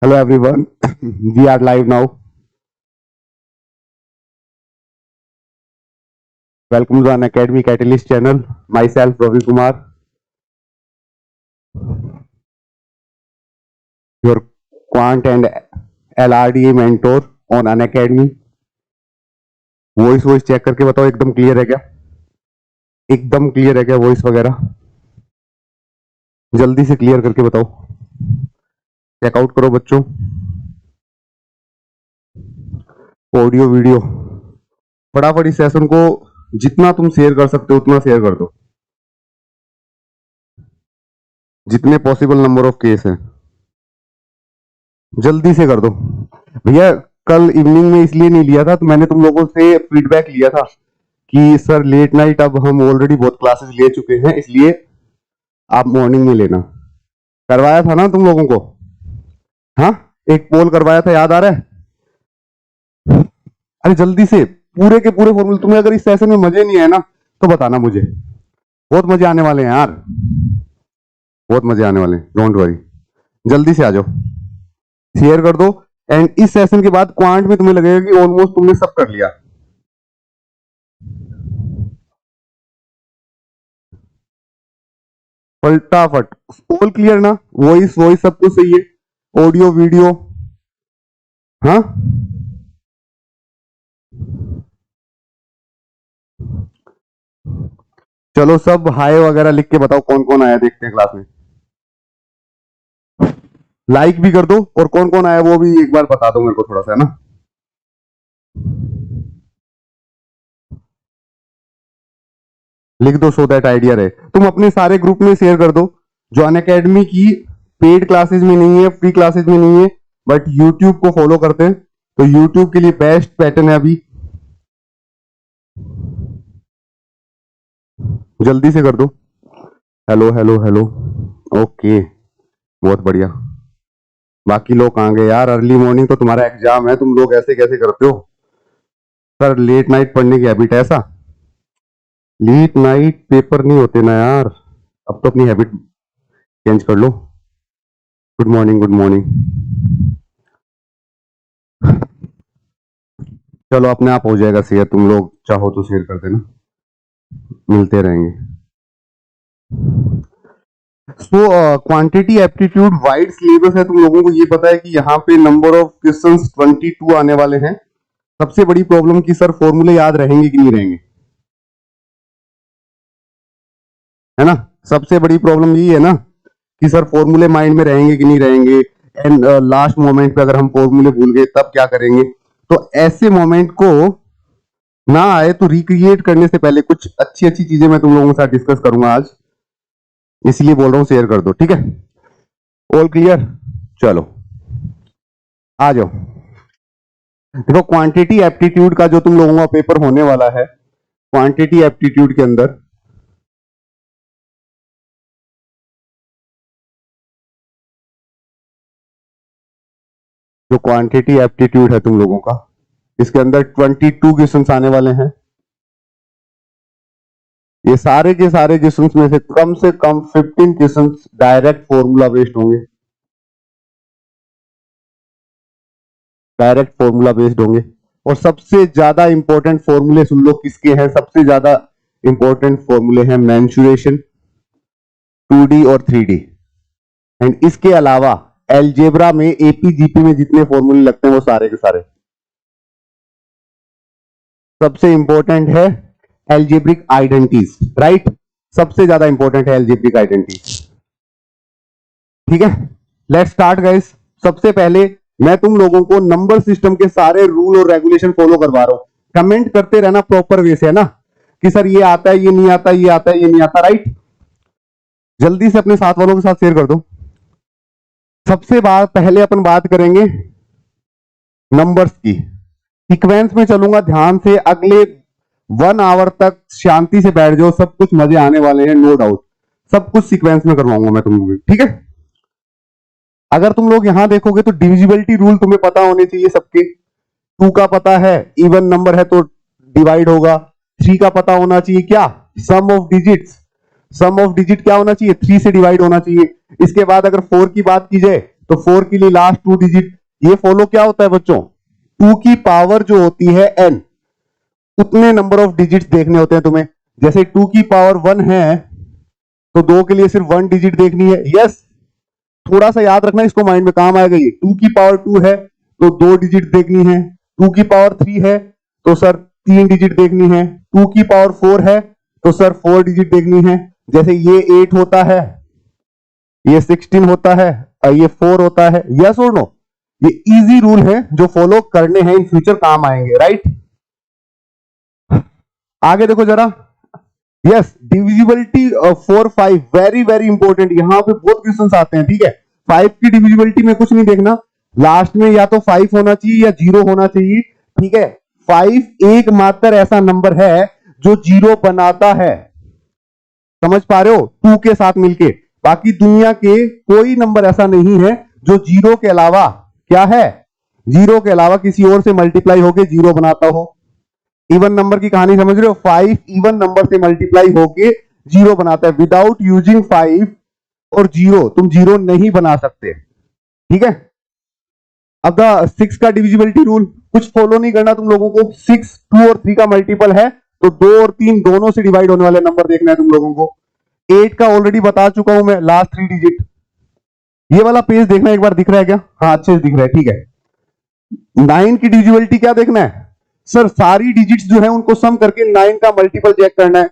Hello everyone, we are live now. Welcome to an Academy Catalyst channel. Myself Ravi Kumar, your quant and LRDA mentor on an Academy. Voice check करके बताओ एकदम clear है क्या? एकदम clear है क्या voice वगैरह? जल्दी से क्लियर करके बताओ. चेकआउट करो बच्चों. ऑडियो वीडियो फटाफट इस सेशन को जितना तुम शेयर कर सकते हो उतना शेयर कर दो. जितने पॉसिबल नंबर ऑफ केस हैं जल्दी से कर दो भैया. कल इवनिंग में इसलिए नहीं लिया था तो मैंने तुम लोगों से फीडबैक लिया था कि सर लेट नाइट अब हम ऑलरेडी बहुत क्लासेस ले चुके हैं इसलिए आप मॉर्निंग में लेना. करवाया था ना तुम लोगों को? हाँ, एक पोल करवाया था, याद आ रहा है? अरे जल्दी से पूरे के पूरे फॉर्मूले. तुम्हें अगर इस सेशन में मजे नहीं आए ना तो बताना मुझे. बहुत मजे आने वाले हैं यार, बहुत मजे आने वाले हैं. डोंट वरी, जल्दी से आ जाओ, शेयर कर दो. एंड इस सेशन के बाद क्वांट में तुम्हें लगेगा कि ऑलमोस्ट तुमने सब कर लिया. फटाफट. ऑल क्लियर ना? वॉइस वॉइस सब कुछ सही है? Audio video? हाँ, चलो सब हाय वगैरह लिख के बताओ कौन कौन आया, देखते हैं क्लास में. लाइक भी कर दो और कौन कौन आया वो भी एक बार बता दो मेरे को थोड़ा सा, है ना? लिख दो सो दैट आइडिया रहे. तुम अपने सारे ग्रुप में शेयर कर दो जो अनअकैडमी की पेड क्लासेस में नहीं है, फ्री क्लासेस में नहीं है, बट यूट्यूब को फॉलो करते हैं. तो यूट्यूब के लिए बेस्ट पैटर्न है अभी. जल्दी से कर दो. Hello hello hello. ओके, बहुत बढ़िया. बाकी लोग कहां गए यार? अर्ली मॉर्निंग तो तुम्हारा एग्जाम है, तुम लोग ऐसे कैसे करते हो? सर लेट नाइट पढ़ने की हैबिट है ऐसा? लेट नाइट पेपर नहीं होते ना यार. अब तो अपनी हैबिट चेंज कर लो. Good morning, good morning. चलो अपने आप हो जाएगा शेयर. तुम लोग चाहो तो शेयर कर देना, मिलते रहेंगे. So quantity aptitude wide syllabus है. तुम लोगों को ये पता है कि यहाँ पे नंबर ऑफ क्वेश्चंस 22 आने वाले हैं. सबसे बड़ी प्रॉब्लम कि सर फॉर्मूले याद रहेंगे कि नहीं रहेंगे, है ना? सबसे बड़ी प्रॉब्लम यही है ना कि सर फॉर्मूले माइंड में रहेंगे कि नहीं रहेंगे. एंड लास्ट मोमेंट पे अगर हम फॉर्मूले भूल गए तब क्या करेंगे? तो ऐसे मोमेंट को ना आए तो रिक्रिएट करने से पहले कुछ अच्छी अच्छी चीजें मैं तुम लोगों के साथ डिस्कस करूंगा आज, इसलिए बोल रहा हूं शेयर कर दो. ठीक है, ऑल क्लियर? चलो आ जाओ. देखो क्वांटिटी एप्टीट्यूड का जो तुम लोगों का पेपर होने वाला है, क्वांटिटी एप्टीट्यूड के अंदर जो क्वांटिटी एप्टीट्यूड है तुम लोगों का, इसके अंदर 22 क्वेश्चंस आने वाले हैं. ये सारे के सारे क्वेश्चंस में से कम 15 क्वेश्चंस डायरेक्ट फॉर्मूला बेस्ड होंगे. डायरेक्ट फॉर्मूला बेस्ड होंगे. और सबसे ज्यादा इंपॉर्टेंट फॉर्मूले सुन लो किसके हैं. सबसे ज्यादा इंपॉर्टेंट फॉर्मूले हैं मेंसुरेशन, 2D और 3D. एंड इसके अलावा एलजेब्रा में, एपीजीपी में जितने फॉर्मूले लगते हैं वो सारे के सारे. सबसे इंपॉर्टेंट है एल्जेब्रिक आइडेंटिटीज, राइट? सबसे ज्यादा इंपॉर्टेंट है एल्जेब्रिक आइडेंटिटीज. ठीक है, लेट्स स्टार्ट गाइस. सबसे पहले मैं तुम लोगों को नंबर सिस्टम के सारे रूल और रेगुलेशन फॉलो करवा रहा हूं. कमेंट करते रहना प्रॉपर वे से, है ना? कि सर ये आता है, ये नहीं आता, ये आता है, ये नहीं आता, राइट? जल्दी से अपने साथ वालों के साथ शेयर कर दो. सबसे पहले अपन बात करेंगे नंबर्स की. सीक्वेंस में चलूंगा ध्यान से. अगले 1 आवर तक शांति से बैठ जाओ. सब कुछ मजे आने वाले हैं, नो डाउट. सब कुछ सीक्वेंस में करवाऊंगा मैं तुम लोगों को, ठीक है? अगर तुम लोग यहां देखोगे तो डिविजिबिलिटी रूल तुम्हें पता होने चाहिए सबके. 2 का पता है, इवन नंबर है तो डिवाइड होगा. 3 का पता होना चाहिए क्या? Sum of digits. Sum of digit क्या होना चाहिए? 3 से डिवाइड होना चाहिए. इसके बाद अगर 4 की बात की जाए तो 4 के लिए लास्ट 2 डिजिट। ये फॉलो क्या होता है बच्चों, 2 की पावर जो होती है n, उतने नंबर ऑफ डिजिट्स देखने होते हैं तुम्हें। जैसे 2 की पावर 1 है तो 2 के लिए सिर्फ 1 डिजिट देखनी है। यस, थोड़ा सा याद रखना, इसको माइंड में काम आएगा। ये 2 की पावर 2 है तो 2 डिजिट देखनी है। 2 की पावर 3 है तो सर 3 डिजिट देखनी है। 2 की पावर 4 है तो सर 4 डिजिट देखनी है। जैसे ये 8 होता है, ये 16 होता है और ये 4 होता है। यस और नो, ये इजी रूल है जो फॉलो करने हैं, इन फ्यूचर काम आएंगे, राइट। आगे देखो जरा। Yes, divisibility 4 5 very very important. यहां पे बहुत क्वेश्चंस आते हैं, ठीक है। 5 की डिविजिबिलिटी में कुछ नहीं देखना, लास्ट में या तो 5 होना चाहिए या 0 होना चाहिए, ठीक है। 5 एकमात्र ऐसा नंबर है जो 0 बनाता है, समझ पा रहे हो, 2 के साथ मिलके। बाकी दुनिया के कोई नंबर ऐसा नहीं है जो 0 के अलावा क्या है, 0 के अलावा किसी और से मल्टीप्लाई होके 0 बनाता हो। इवन नंबर की कहानी समझ रहे हो, 5 इवन नंबर से मल्टीप्लाई होके 0 बनाता है। विदाउट यूजिंग 5 और 0 तुम 0 नहीं बना सकते, ठीक है। अब 6 का डिविजिबिलिटी रूल कुछ फॉलो नहीं करना तुम लोगों को। 6 2 और 3 का मल्टीपल है तो 2 और 3 दोनों से डिवाइड होने वाले नंबर देखना है तुम लोगों को। 8 का ऑलरेडी बता चुका हूं मैं, लास्ट 3 डिजिट। ये वाला पेज देखना एक बार, दिख रहा है क्या? हाँ अच्छे से दिख रहा है, ठीक है। 9 की डिविजिबिलिटी क्या देखना है सर, सारी डिजिट्स जो है उनको सम करके 9 का मल्टीपल चेक करना है।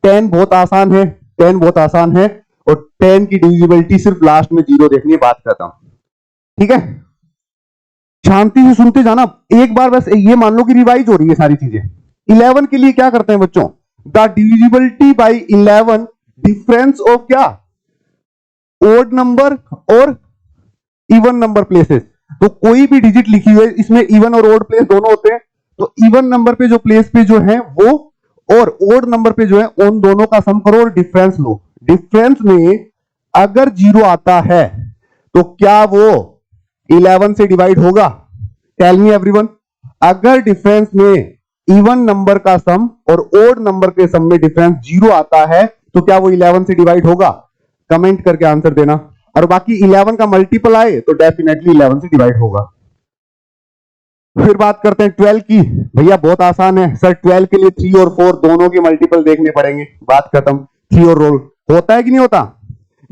10 बहुत आसान है, 10 बहुत आसान है, और 10 की डिविजिबिलिटी सिर्फ लास्ट में 0 देखनी है, बात करता हूं, ठीक है। शांति से सुनते जाना, एक बार बस ये मान लो कि रिवाइज हो रही है सारी चीजें। 11 के लिए क्या करते हैं बच्चों, the divisibility by 11 difference of क्या, ओड नंबर और इवन नंबर प्लेसेस। तो कोई भी डिजिट लिखी हुई है इसमें इवन और ओड प्लेस दोनों होते हैं, तो इवन नंबर पे जो प्लेस पे जो है वो और ओड नंबर पे जो है उन दोनों का सम करो और डिफरेंस लो। डिफरेंस में अगर 0 आता है तो क्या वो 11 से डिवाइड होगा? टेल मी एवरीवन, अगर डिफरेंस में इवन नंबर का सम और ओड नंबर के सम में डिफरेंस 0 आता है तो क्या वो 11 से डिवाइड होगा? कमेंट करके आंसर देना। और बाकी 11 का मल्टीपल आए तो डेफिनेटली 11 से डिवाइड होगा। फिर बात करते हैं 12 की। भैया बहुत आसान है सर, 12 के लिए 3 और 4 दोनों के मल्टीपल देखने पड़ेंगे, बात खत्म। 3 और रोल होता है कि नहीं होता?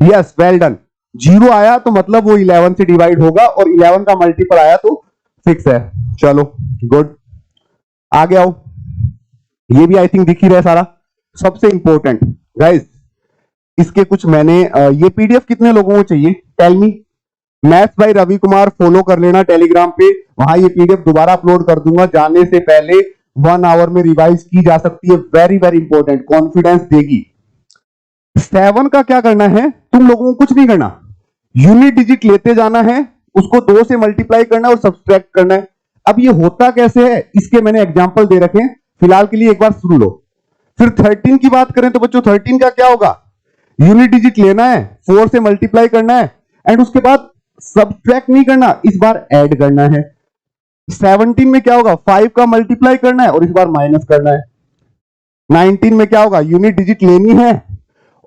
Yes, well done. 0 आया तो मतलब वो 11 से डिवाइड होगा, और 11 का मल्टीपल आया तो फिक्स है। चलो गुड, आगे आओ। ये भी आई थिंक दिख ही रहा है सारा। सबसे इंपॉर्टेंट गाइस, इसके कुछ मैंने ये पीडीएफ कितने लोगों को चाहिए tell me. Maths by Ravi Kumar follow कर लेना टेलीग्राम पे, वहां ये पीडीएफ दोबारा अपलोड कर दूंगा। जाने से पहले 1 आवर में रिवाइज की जा सकती है, वेरी वेरी इंपॉर्टेंट, कॉन्फिडेंस देगी। 7 का क्या करना है तुम लोगों को, कुछ नहीं करना, यूनिट डिजिट लेते जाना है, उसको 2 से मल्टीप्लाई करना है और सब्सट्रैक्ट करना है। अब ये होता कैसे है इसके मैंने एग्जांपल दे रखे हैं, फिलहाल के लिए एक बार सुन लो। फिर 13 की बात करें तो बच्चों 13 का क्या होगा, यूनिट डिजिट लेना है, 4 से मल्टीप्लाई करना है, एंड उसके बाद सब्ट्रैक्ट नहीं करना, इस बार ऐड करना है। 17 में क्या होगा, 5 का मल्टीप्लाई करना है और इस बार माइनस करना है। 19 में क्या होगा, यूनिट डिजिट लेनी है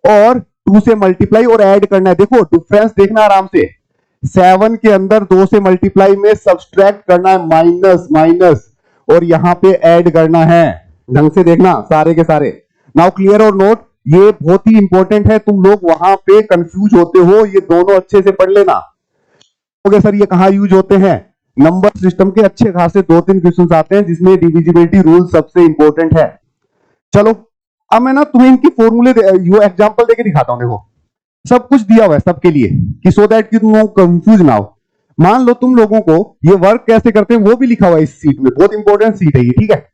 और 2 से मल्टीप्लाई और ऐड करना है। देखो डिफरेंस देखना आराम से, 7 के अंदर 2 से मल्टीप्लाई में सब्सट्रैक्ट करना है, माइनस माइनस, और यहां पे ऐड करना है। ढंग से देखना सारे के सारे। नाउ क्लियर और नोट, ये बहुत ही इंपॉर्टेंट है, तुम लोग वहां पे कंफ्यूज होते हो, ये दोनों अच्छे से पढ़ लेना। ओके सर, ये कहां यूज होते हैं, नंबर सिस्टम के अच्छे खासे 2-3 क्वेश्चंस आते हैं जिसमें डिविजिबिलिटी रूल सबसे इंपॉर्टेंट है। चलो अब मैं ना तुम्हें इनकी फॉर्मूले एग्जांपल देके दिखाता हूं। देखो सब कुछ दिया हुआ है सबके लिए, कि सो दैट कि तुम लोग कंफ्यूज ना हो। मान लो तुम लोगों को ये वर्क कैसे करते हैं वो भी लिखा हुआ है इस सीट में, बहुत इंपॉर्टेंट सीट है ये, ठीक है।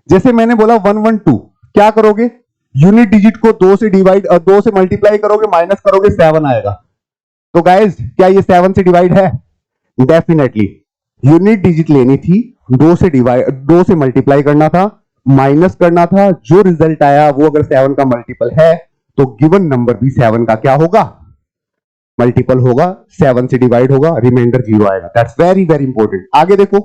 जैसे मैंने बोला 112, क्या करोगे, यूनिट डिजिट को 2 से डिवाइड, 2 से मल्टीप्लाई करोगे, माइनस करोगे, 7 आएगा। तो गाइज क्या ये 7 से डिवाइड है? डेफिनेटली। यूनिट डिजिट लेनी थी, 2 से मल्टीप्लाई करना था, माइनस करना था, जो रिजल्ट आया वो अगर 7 का मल्टीपल है तो गिवन नंबर भी 7 का क्या होगा, मल्टीपल होगा, 7 से डिवाइड होगा, रिमाइंडर 0 आएगा। That's very very important. आगे देखो,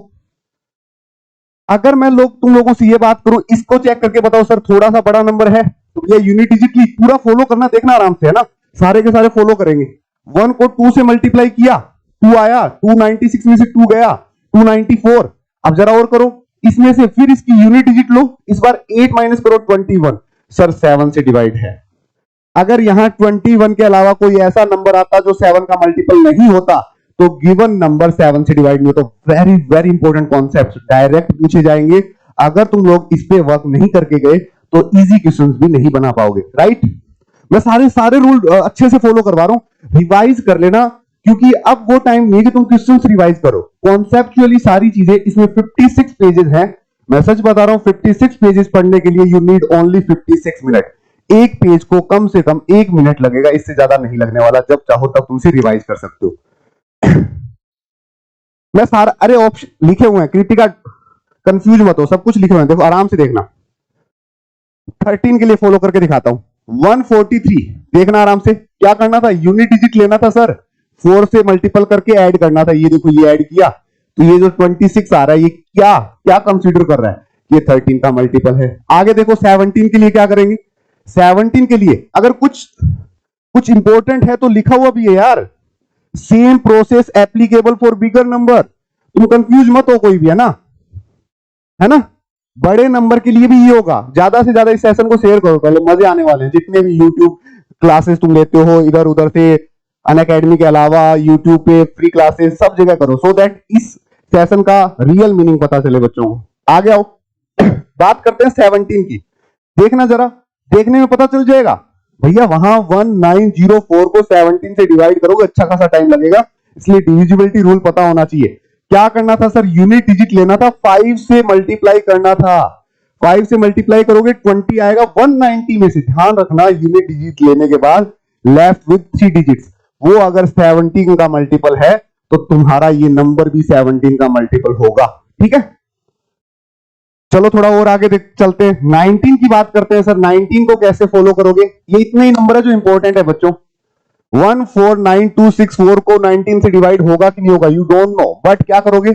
अगर मैं तुम लोगों से ये बात करूं, इसको चेक करके बताओ सर थोड़ा सा बड़ा नंबर है, तो ये यूनिट डिजिट की पूरा फॉलो करना, देखना आराम से, है ना, सारे के सारे फॉलो करेंगे। 1 को 2 से मल्टीप्लाई किया, 2 आया, 296 में से 2 गया, 294। अब जरा और करो, इसमें से फिर इसकी यूनिट डिजिट लो, इस बार 8 माइनस करो 21। सर 7 से डिवाइड है। अगर यहां 21 के अलावा कोई ऐसा नंबर आता जो 7 का मल्टीपल नहीं होता तो गिवन नंबर 7 से डिवाइड नहीं होता। Very very important concept direct पूछे जाएंगे। अगर तुम लोग इस पे वर्क नहीं करके गए तो इजी क्वेश्चंस भी नहीं बना पाओगे, राइट। मैं सारे रूल अच्छे से फॉलो करवा रहा हूं, रिवाइज कर लेना, क्योंकि अब वो टाइम नहीं कि तुम क्वेश्चंस रिवाइज करो। कॉन्सेप्चुअली सारी चीजें इसमें 56 पेजेस हैं। मैं सच बता रहा हूं, 56 पेजेस पढ़ने के लिए यू नीड ओनली 56 मिनट। एक पेज को कम से कम 1 मिनट लगेगा, इससे ज्यादा नहीं लगने वाला। जब चाहो तब तुम इसे रिवाइज कर सकते हो। मैं सारा, अरे ऑप्शन लिखे हुए हैं, कृतिका कंफ्यूज मत हो, सब कुछ लिखे हुए हैं, देखो आराम से देखना। 13 के लिए फॉलो करके दिखाता हूं। 143 देखना आराम से, क्या करना था, यूनिट डिजिट लेना था सर, 4 से मल्टीपल करके ऐड करना था। ये देखो ये ऐड किया तो ये जो 26 आ रहा है ये क्या क्या कंसीडर कर रहा है, ये 13 का मल्टीपल है। आगे देखो 17 के लिए क्या करेंगे, 17 के लिए अगर कुछ इंपॉर्टेंट है तो लिखा हुआ भी है यार, same process applicable for bigger number. तुम कंफ्यूज मत हो कोई भी, है ना। बड़े नंबर के लिए भी ये होगा। ज्यादा से ज्यादा इस सेशन को शेयर करो, पहले मजे आने वाले हैं। जितने भी यूट्यूब क्लासेस तुम लेते हो इधर उधर से, अनअकैडमी के अलावा यूट्यूब पे फ्री क्लासेस सब जगह करो, सो दैट इस सेशन का रियल मीनिंग पता चले बच्चों को। आगे आओ, बात करते हैं 17 की। देखना जरा, देखने में पता चल जाएगा भैया, वहां 1904 को 17 से डिवाइड करोगे अच्छा खासा टाइम लगेगा, इसलिए डिविजिबिलिटी रूल पता होना चाहिए। क्या करना था सर, यूनिट डिजिट लेना था, 5 से मल्टीप्लाई करना था। 5 से मल्टीप्लाई करोगे 20 आएगा 190 में से। ध्यान रखना, यूनिट डिजिट लेने के बाद लेफ्ट विथ 3 डिजिट्स, वो अगर 17 का मल्टीपल है तो तुम्हारा ये नंबर भी 17 का मल्टीपल होगा, ठीक है। चलो थोड़ा और आगे चलते हैं, 19 की बात करते हैं। सर 19 को कैसे फॉलो करोगे, ये इतने ही नंबर है जो इंपॉर्टेंट है बच्चों। 149264 को 19 से डिवाइड होगा कि नहीं होगा, यू डोंट नो, बट क्या करोगे,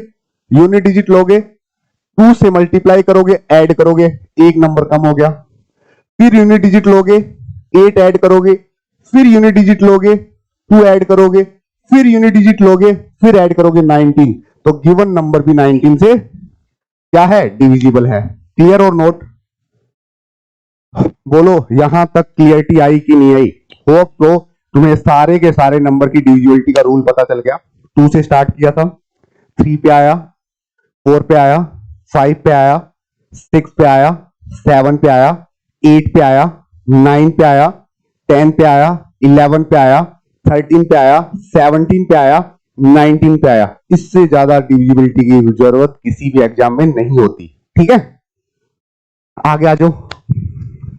यूनिट डिजिट लोगे, 2 से मल्टीप्लाई करोगे, ऐड करोगे, एक नंबर कम हो गया। फिर यूनिट डिजिट लोगे, 8 ऐड करोगे, फिर यूनिट डिजिट लोगे, 2 ऐड करोगे, फिर यूनिट डिजिट लोगे, फिर ऐड करोगे 19, तो गिवन नंबर भी 19 से क्या है, डिविजिबल है। क्लियर और नोट, बोलो यहां तक क्लियरिटी आई कि नहीं आई। होप तो तुम्हें सारे के सारे नंबर की डिविजिबिलिटी का रूल पता चल गया। 2 से स्टार्ट किया था, 3 पे आया, 4 पे आया, 5 पे आया, 6 पे आया, 7 पे आया, 8 पे आया, 9 पे आया, 10 पे आया, 11 पे आया, 13 पे आया, 17 पे आया, 19 पे आया। इससे ज्यादा डिविजिबिलिटी की जरूरत किसी भी एग्जाम में नहीं होती, ठीक है। आगे आ जाओ,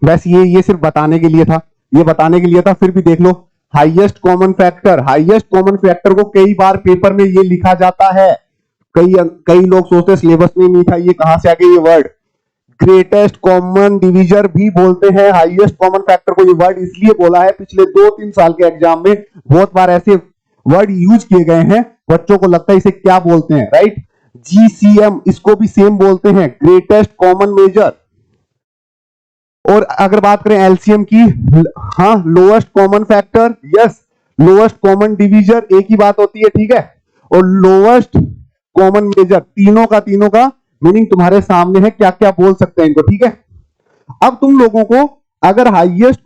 बस ये सिर्फ बताने के लिए था, ये बताने के लिए था। फिर भी देख लो, highest common factor, highest common factor को कई बार पेपर में ये लिखा जाता है। कई लोग सोचते सिलेबस में नहीं था, ये कहां से आ गया ये वर्ड। ग्रेटेस्ट कॉमन डिवीजर भी बोलते हैं हाईएस्ट कॉमन फैक्टर को। ये वर्ड इसलिए बोला है, पिछले 2-3 साल के एग्जाम में बहुत बार ऐसे वर्ड यूज किए गए हैं, बच्चों को लगता है इसे क्या बोलते हैं, राइट। जीसीएम, इसको भी सेम बोलते हैं, ग्रेटेस्ट कॉमन मेजर। और अगर बात करें एलसीएम की, हाँ, lowest common factor, yes, lowest common divisor, एक ही बात होती है, ठीक है। और लोएस्ट कॉमन मेजर, तीनों का मीनिंग तुम्हारे सामने है, क्या क्या बोल सकते हैं इनको, ठीक है। अब तुम लोगों को अगर हाईएस्ट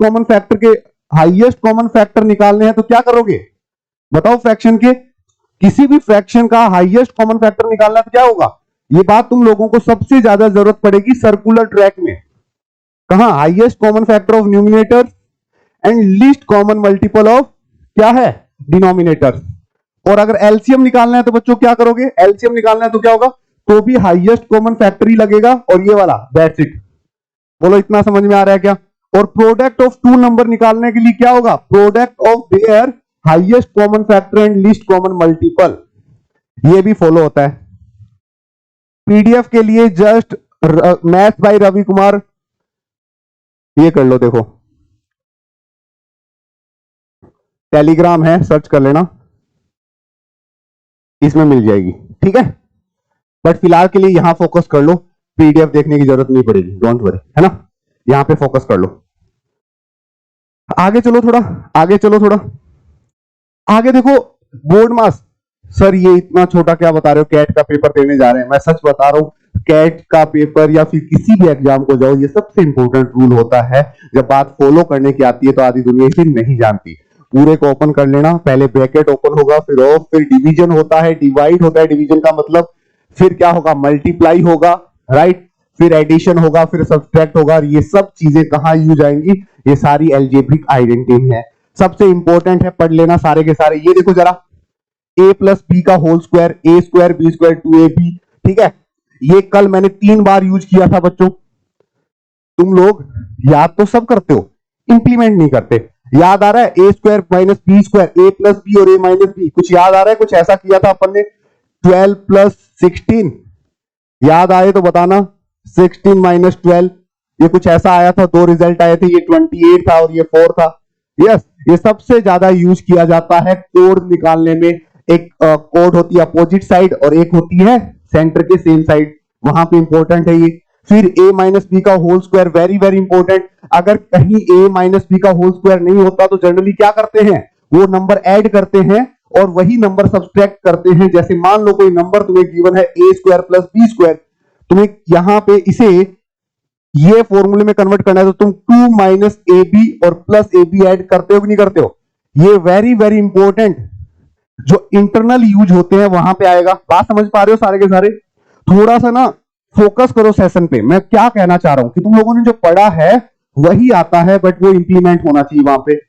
कॉमन फैक्टर निकालने हैं तो क्या करोगे बताओ। फ्रैक्शन के किसी भी फ्रैक्शन का हाईएस्ट कॉमन फैक्टर निकालना तो क्या होगा, ये बात तुम लोगों को सबसे ज्यादा जरूरत पड़ेगी सर्कुलर ट्रैक में। कहां, highest common factor of numerator and least common multiple of क्या है, डिनोमिनेटर। और अगर एलसीएम निकालना है तो बच्चों क्या करोगे, एलसीएम निकालना है तो क्या होगा, तो भी हाईएस्ट कॉमन फैक्टर ही लगेगा, और ये वाला, दैट्स इट। बोलो इतना समझ में आ रहा है क्या। और प्रोडक्ट ऑफ 2 नंबर निकालने के लिए क्या होगा, product of their highest common factor and least common multiple, ये भी फॉलो होता है। पीडीएफ के लिए just math by Ravi Kumar, ये कर लो, देखो टेलीग्राम है, सर्च कर लेना, इसमें मिल जाएगी, ठीक है। बट फिलहाल के लिए यहां फोकस कर लो, पीडीएफ देखने की जरूरत नहीं पड़ेगी, डोंट वरी, है ना। यहां पे फोकस कर लो। आगे चलो थोड़ा, आगे देखो बोर्ड मास सर ये इतना छोटा क्या बता रहे हो, कैट का पेपर देने जा रहे हैं। मैं सच बता रहा हूँ, कैट का पेपर या फिर किसी भी एग्जाम को जाओ, ये सबसे इंपॉर्टेंट रूल होता है। जब बात फॉलो करने की आती है तो आधी दुनिया इसे नहीं जानती। पूरे को ओपन कर लेना, पहले ब्रैकेट ओपन होगा, फिर ऑफ, फिर डिवीजन होता है, डिवाइड होता है, डिवीजन का मतलब फिर क्या होगा, मल्टीप्लाई होगा, राइट, फिर एडिशन होगा, फिर सब्सट्रैक्ट होगा। ये सब चीजें कहां यूज आएंगी, ये सारी अलजेब्रिक आइडेंटिटी है। सबसे इंपॉर्टेंट है, पढ़ लेना सारे के सारे। ये देखो जरा, a प्लस बी का होल स्क्वायर, ए स्क्वायर बी स्क्वायर 2ab, ठीक है। ये कल मैंने 3 बार यूज किया था बच्चों। तुम लोग याद तो सब करते हो, इंप्लीमेंट नहीं करते। याद आ रहा है, ए स्क्वायर माइनस बी स्क्वायर, ए प्लस बी और ए माइनस बी, कुछ याद आ रहा है? कुछ ऐसा किया था अपन ने, 12 प्लस 16, याद आए तो बताना। 16 माइनस 12, ये कुछ ऐसा आया था, 2 रिजल्ट आए थे, ये 28 था और ये 4 था। यस, ये सबसे ज्यादा यूज किया जाता है कोड निकालने में। एक कोड होती है अपोजिट साइड और एक होती है सेंटर के सेम साइड, वहां पे इंपॉर्टेंट है ये। फिर a माइनस बी का whole square, very very important. अगर कहीं a माइनस बी का होल स्क्वायर नहीं होता तो जनरली क्या करते हैं, वो नंबर ऐड करते हैं और वही नंबर सब्सट्रैक्ट करते हैं। जैसे मान लो कोई नंबर तुम्हें गिवन है a square plus B square, तुम्हें यहां पे इसे ये फॉर्मूले में कन्वर्ट करना है तो तुम 2 माइनस ए बी और प्लस ए बी एड करते हो कि नहीं करते हो? ये वेरी वेरी इंपॉर्टेंट जो इंटरनल यूज होते हैं वहां पे आएगा। बात समझ पा रहे हो सारे के सारे? थोड़ा सा ना फोकस करो सेशन पे। मैं क्या कहना चाह रहा हूं कि तुम लोगों ने जो पढ़ा है वही आता है, बट वो इंप्लीमेंट होना चाहिए वहां पे।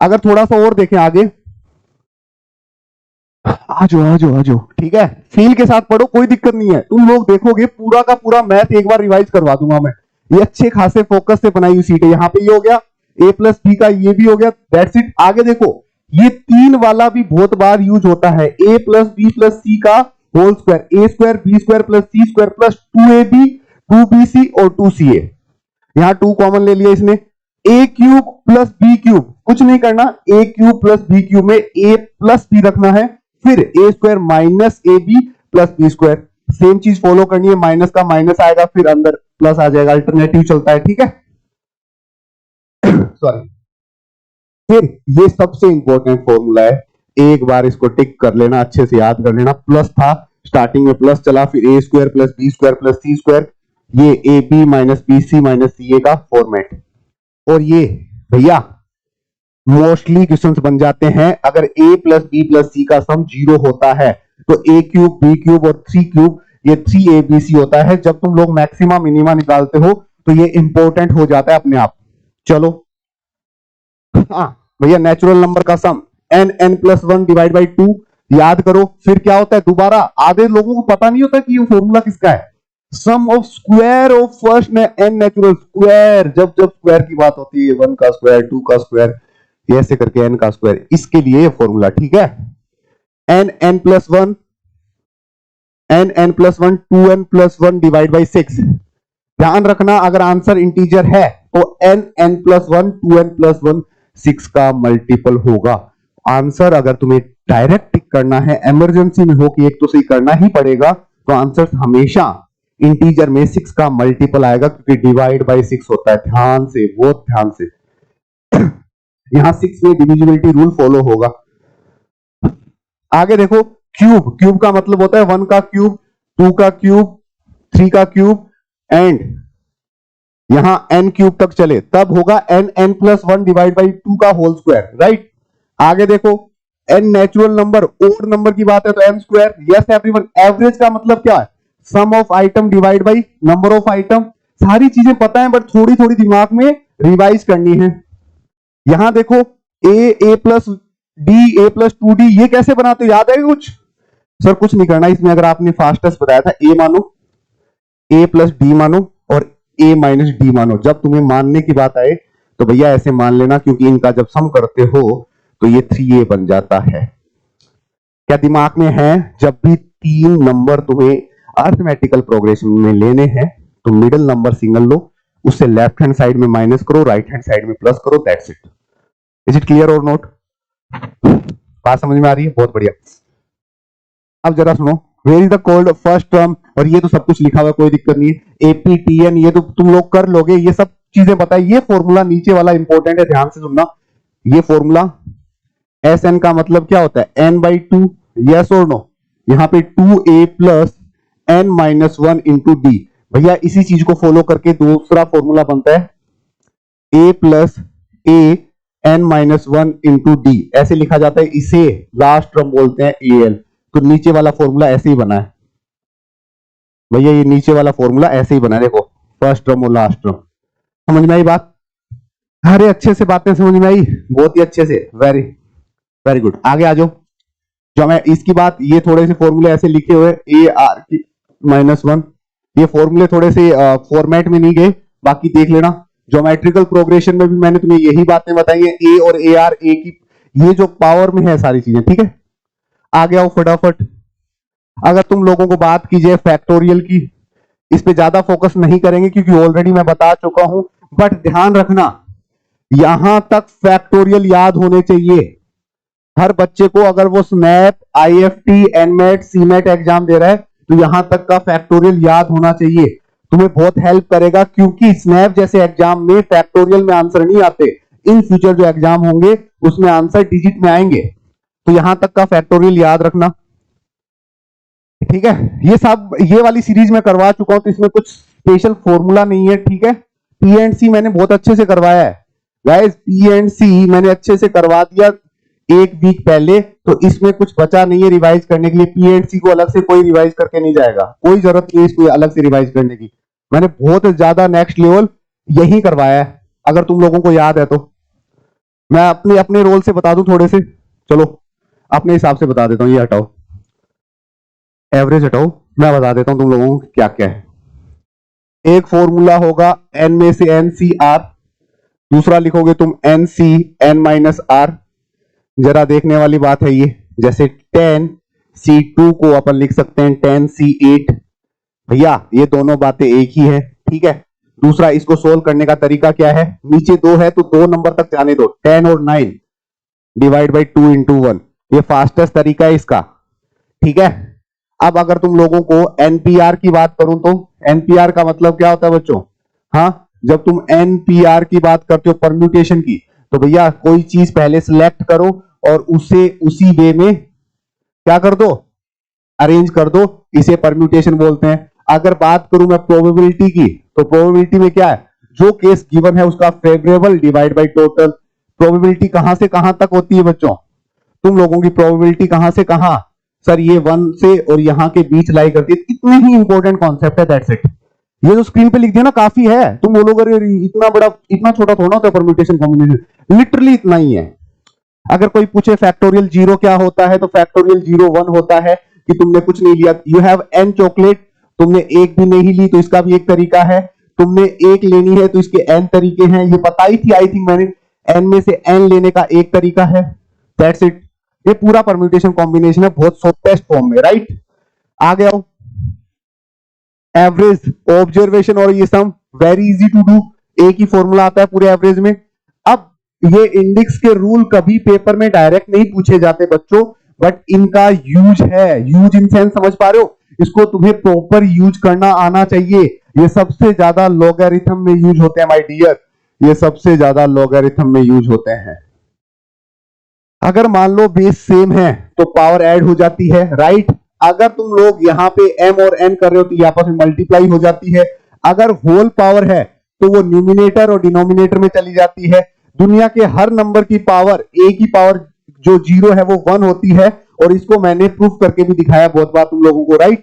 अगर थोड़ा सा और देखें आगे, आजो आजो आजो, ठीक है, फील के साथ पढ़ो, कोई दिक्कत नहीं है। तुम लोग देखोगे पूरा का पूरा मैथ एक बार रिवाइज करवा दूंगा मैं। ये अच्छे खासे फोकस से बनाई हुई सीट है। यहाँ पे ये हो गया, a प्लस बी का ये भी हो गया, दैट्स इट। आगे देखो, ये 3 वाला भी बहुत बार यूज होता है, a प्लस बी प्लस सी का होल स्क्वायर, ए square B square plus C square plus 2ab 2bc और 2ca। यहां 2 कॉमन ले लिया इसने। a cube plus B cube, कुछ नहीं करना, a cube plus B cube में a प्लस बी रखना है, फिर a square minus A B plus B square. Same चीज फॉलो करनी है, माइनस का माइनस आएगा, फिर अंदर प्लस आ जाएगा, अल्टरनेटिव चलता है, ठीक है। सॉरी। फिर ये सबसे इंपॉर्टेंट फॉर्मूला है, एक बार इसको टिक कर लेना, अच्छे से याद कर लेना। प्लस था, स्टार्टिंग में प्लस चला, फिर A square plus B square plus C square, ये A B minus B C minus C A का फॉर्मेट। और ये भैया मोस्टली क्वेश्चंस बन जाते हैं अगर a प्लस बी प्लस सी का सम 0 होता है तो a क्यूब बी क्यूब और 3 क्यूब, ये 3abc होता है। जब तुम लोग मैक्सिमा मिनिमा निकालते हो तो ये इंपॉर्टेंट हो जाता है अपने आप। चलो हाँ भैया, नेचुरल नंबर का सम n प्लस 1 डिवाइड बाई 2 याद करो। फिर क्या होता है, दोबारा आधे लोगों को पता नहीं होता कि ये फॉर्मूला किसका है, sum of square of first n natural square. जब जब स्क्वायर की बात होती है, 1 का स्क्वायर 2 का स्क्वायर, ऐसे करके n का स्क्वायर, इसके लिए ये फॉर्मूला, ठीक है। n plus 1 2n plus 1 divide by 6। ध्यान रखना, अगर आंसर इंटीजर है तो n प्लस 1 2n प्लस 1 6 का मल्टीपल होगा। आंसर अगर तुम्हें डायरेक्ट टिक करना है, इमरजेंसी में हो कि एक तो सही करना ही पड़ेगा, तो आंसर हमेशा इंटीजर में 6 का मल्टीपल आएगा, क्योंकि डिवाइड बाई 6 होता है। ध्यान से, बहुत ध्यान से। यहां 6 में डिविजिबिलिटी रूल फॉलो होगा। आगे देखो, क्यूब, क्यूब का मतलब होता है 1 का क्यूब, 2 का क्यूब, 3 का क्यूब, एंड यहां n क्यूब तक चले तब होगा n प्लस 1 डिवाइड बाई 2 का होल स्क्वायर, राइट। आगे देखो, n natural number, odd number की बात है तो m square. Yes everyone, average का मतलब क्या है, sum of item divide by number of item. सारी चीजें पता है, बट थोड़ी थोड़ी दिमाग में रिवाइज करनी है। यहां देखो, a plus D, a plus 2d, ये कैसे बनाते हो, याद है कुछ? सर कुछ नहीं करना इसमें, अगर आपने फास्टेस्ट बताया था, a मानो, a प्लस डी मानो और a माइनस डी मानो। जब तुम्हें मानने की बात आए तो भैया ऐसे मान लेना, क्योंकि इनका जब सम करते हो तो ये 3a बन जाता है। क्या दिमाग में है? जब भी 3 नंबर तुम्हें अर्थमेटिकल प्रोग्रेशन में लेने हैं तो मिडिल नंबर सिंगल लो, उससे लेफ्ट हैंड साइड में माइनस करो, राइट हैंड साइड में प्लस करो, that's it. Is it clear और नॉट? बात समझ में आ रही है? बहुत बढ़िया। अब जरा सुनो, where is the cold first term, और ये तो सब कुछ लिखा हुआ है, कोई दिक्कत नहीं है। एपीटीएन ये तो तुम लोग कर लोगे, ये सब चीजें पता है। ये फॉर्मूला नीचे वाला इंपॉर्टेंट है, ध्यान से सुनना। ये फॉर्मूला एस एन का मतलब क्या होता है, n बाई 2 यस और नो? यहाँ पे 2a plus n minus 1 into D. भैया इसी चीज को फॉलो करके दूसरा फॉर्मूला बनता है a plus a n minus 1 into D, ऐसे लिखा जाता है, इसे लास्ट टर्म बोलते हैं al। तो नीचे वाला फॉर्मूला ऐसे ही बना है भैया, ये नीचे वाला फॉर्मूला ऐसे ही बना है, देखो फर्स्ट टर्म और लास्ट टर्म। समझ में आई बात? अरे अच्छे से बातें समझ में आई, बहुत ही अच्छे से, वेरी वेरी गुड। आगे आ जाओ। जो मैं इसकी बात, ये थोड़े से फॉर्मूले ऐसे लिखे हुए ए आर की माइनस 1, ये फॉर्मूले थोड़े से फॉर्मेट में नहीं गए, बाकी देख लेना। ज्योमेट्रिकल प्रोग्रेशन में भी मैंने तुम्हें यही बातें बताई है, ए और ए आर, ए की ये जो पावर में है सारी चीजें, ठीक है। आगे आओ फटाफट। अगर तुम लोगों को बात की जाए फैक्टोरियल की, इस पे ज्यादा फोकस नहीं करेंगे क्योंकि ऑलरेडी मैं बता चुका हूं, बट ध्यान रखना यहां तक फैक्टोरियल याद होने चाहिए हर बच्चे को। अगर वो SNAP, IFT, NMAT, CMAT exam दे रहा है तो यहां तक का फैक्टोरियल याद होना चाहिए, तुम्हें बहुत हेल्प करेगा, क्योंकि स्नैप जैसे एग्जाम में फैक्टोरियल में आंसर नहीं आते, इन फ्यूचर जो एग्जाम होंगे उसमें आंसर डिजिट में आएंगे, तो यहां तक का फैक्टोरियल याद रखना, ठीक है। ये सब, ये वाली सीरीज में करवा चुका हूं तो इसमें कुछ स्पेशल फॉर्मूला नहीं है, ठीक है। पी एंड सी मैंने बहुत अच्छे से करवाया है गाइस, पी एंड सी मैंने अच्छे से करवा दिया एक वीक पहले, तो इसमें कुछ बचा नहीं है रिवाइज करने के लिए। पी एंड सी को अलग से कोई रिवाइज करके नहीं जाएगा, कोई जरूरत नहीं है इसको अलग से रिवाइज करने की, मैंने बहुत ज्यादा नेक्स्ट लेवल यही करवाया है, अगर तुम लोगों को याद है तो। मैं अपने अपने रोल से बता दूं थोड़े से, चलो अपने हिसाब से बता देता हूं। ये हटाओ, एवरेज हटाओ, मैं बता देता हूं तुम लोगों को क्या क्या है। एक फॉर्मूला होगा एन में से एन सी आर, दूसरा लिखोगे तुम N C N minus R, जरा देखने वाली बात है ये, जैसे 10 C2 को अपन लिख सकते हैं 10 C8, भैया ये दोनों बातें एक ही है, ठीक है। दूसरा, इसको सोल्व करने का तरीका क्या है, नीचे 2 है तो 2 नंबर तक जाने दो, 10 और 9 डिवाइड बाई 2 इंटू 1, ये फास्टेस्ट तरीका है इसका, ठीक है। अब अगर तुम लोगों को एनपीआर की बात करूं तो एनपीआर का मतलब क्या होता है बच्चों? हाँ, जब तुम एनपीआर की बात करते हो परम्यूटेशन की, तो भैया कोई चीज पहले सिलेक्ट करो और उसे उसी वे में क्या कर दो, अरेंज कर दो, इसे परम्यूटेशन बोलते हैं। अगर बात करूं मैं प्रोबेबिलिटी की, तो प्रोबेबिलिटी में क्या है, जो केस गिवन है उसका favourable divide by total. Probability कहां से कहां तक होती है बच्चों? तुम लोगों की प्रोबेबिलिटी कहां से कहां? सर ये 1 से और यहां के बीच लाई करती है, इतने ही इंपॉर्टेंट कॉन्सेप्ट है, दैट्स इट। ये जो स्क्रीन पे लिख दिया ना काफी है, तुम बोलोगे इतना बड़ा, इतना छोटा थोड़ा होता है परम्यूटेशन कॉम्बिनेशन, लिटरली इतना ही है। अगर कोई पूछे फैक्टोरियल 0 क्या होता है, तो फैक्टोरियल 0 1 होता है कि तुमने कुछ नहीं लिया, यू हैव एन चॉकलेट, तुमने एक भी नहीं ली तो इसका भी एक तरीका है, तुमने एक लेनी है तो इसके एन तरीके हैं, ये बताई थी आई थिंक मैंने, एन में से एन लेने का एक तरीका है, दैट्स इट। ये पूरा परम्यूटेशन कॉम्बिनेशन है बहुत शॉर्टेस्ट फॉर्म में, राइट। आ गया एवरेज, ऑब्जर्वेशन और ये सम, वेरी इजी टू डू, एक ही फॉर्मूला आता है पूरे एवरेज में। अब ये इंडेक्स के रूल कभी पेपर में डायरेक्ट नहीं पूछे जाते बच्चों, बट इनका यूज है, यूज इन सेंस समझ पा रहे हो, इसको तुम्हें प्रॉपर यूज करना आना चाहिए। ये सबसे ज्यादा लॉगरिथम में यूज होते हैं माय डियर, ये सबसे ज्यादा लॉगरिथम में यूज होते हैं। अगर मान लो बेस सेम है तो पावर ऐड हो जाती है, राइट। अगर तुम लोग यहाँ पे m और n कर रहे हो तो ये आपस में मल्टीप्लाई हो जाती है। अगर होल पावर है तो वो न्यूमिनेटर और डिनोमिनेटर में चली जाती है। दुनिया के हर नंबर की पावर, a की पावर जो 0 है वो 1 होती है, और इसको मैंने प्रूफ करके भी दिखाया बहुत बार तुम लोगों को, राइट।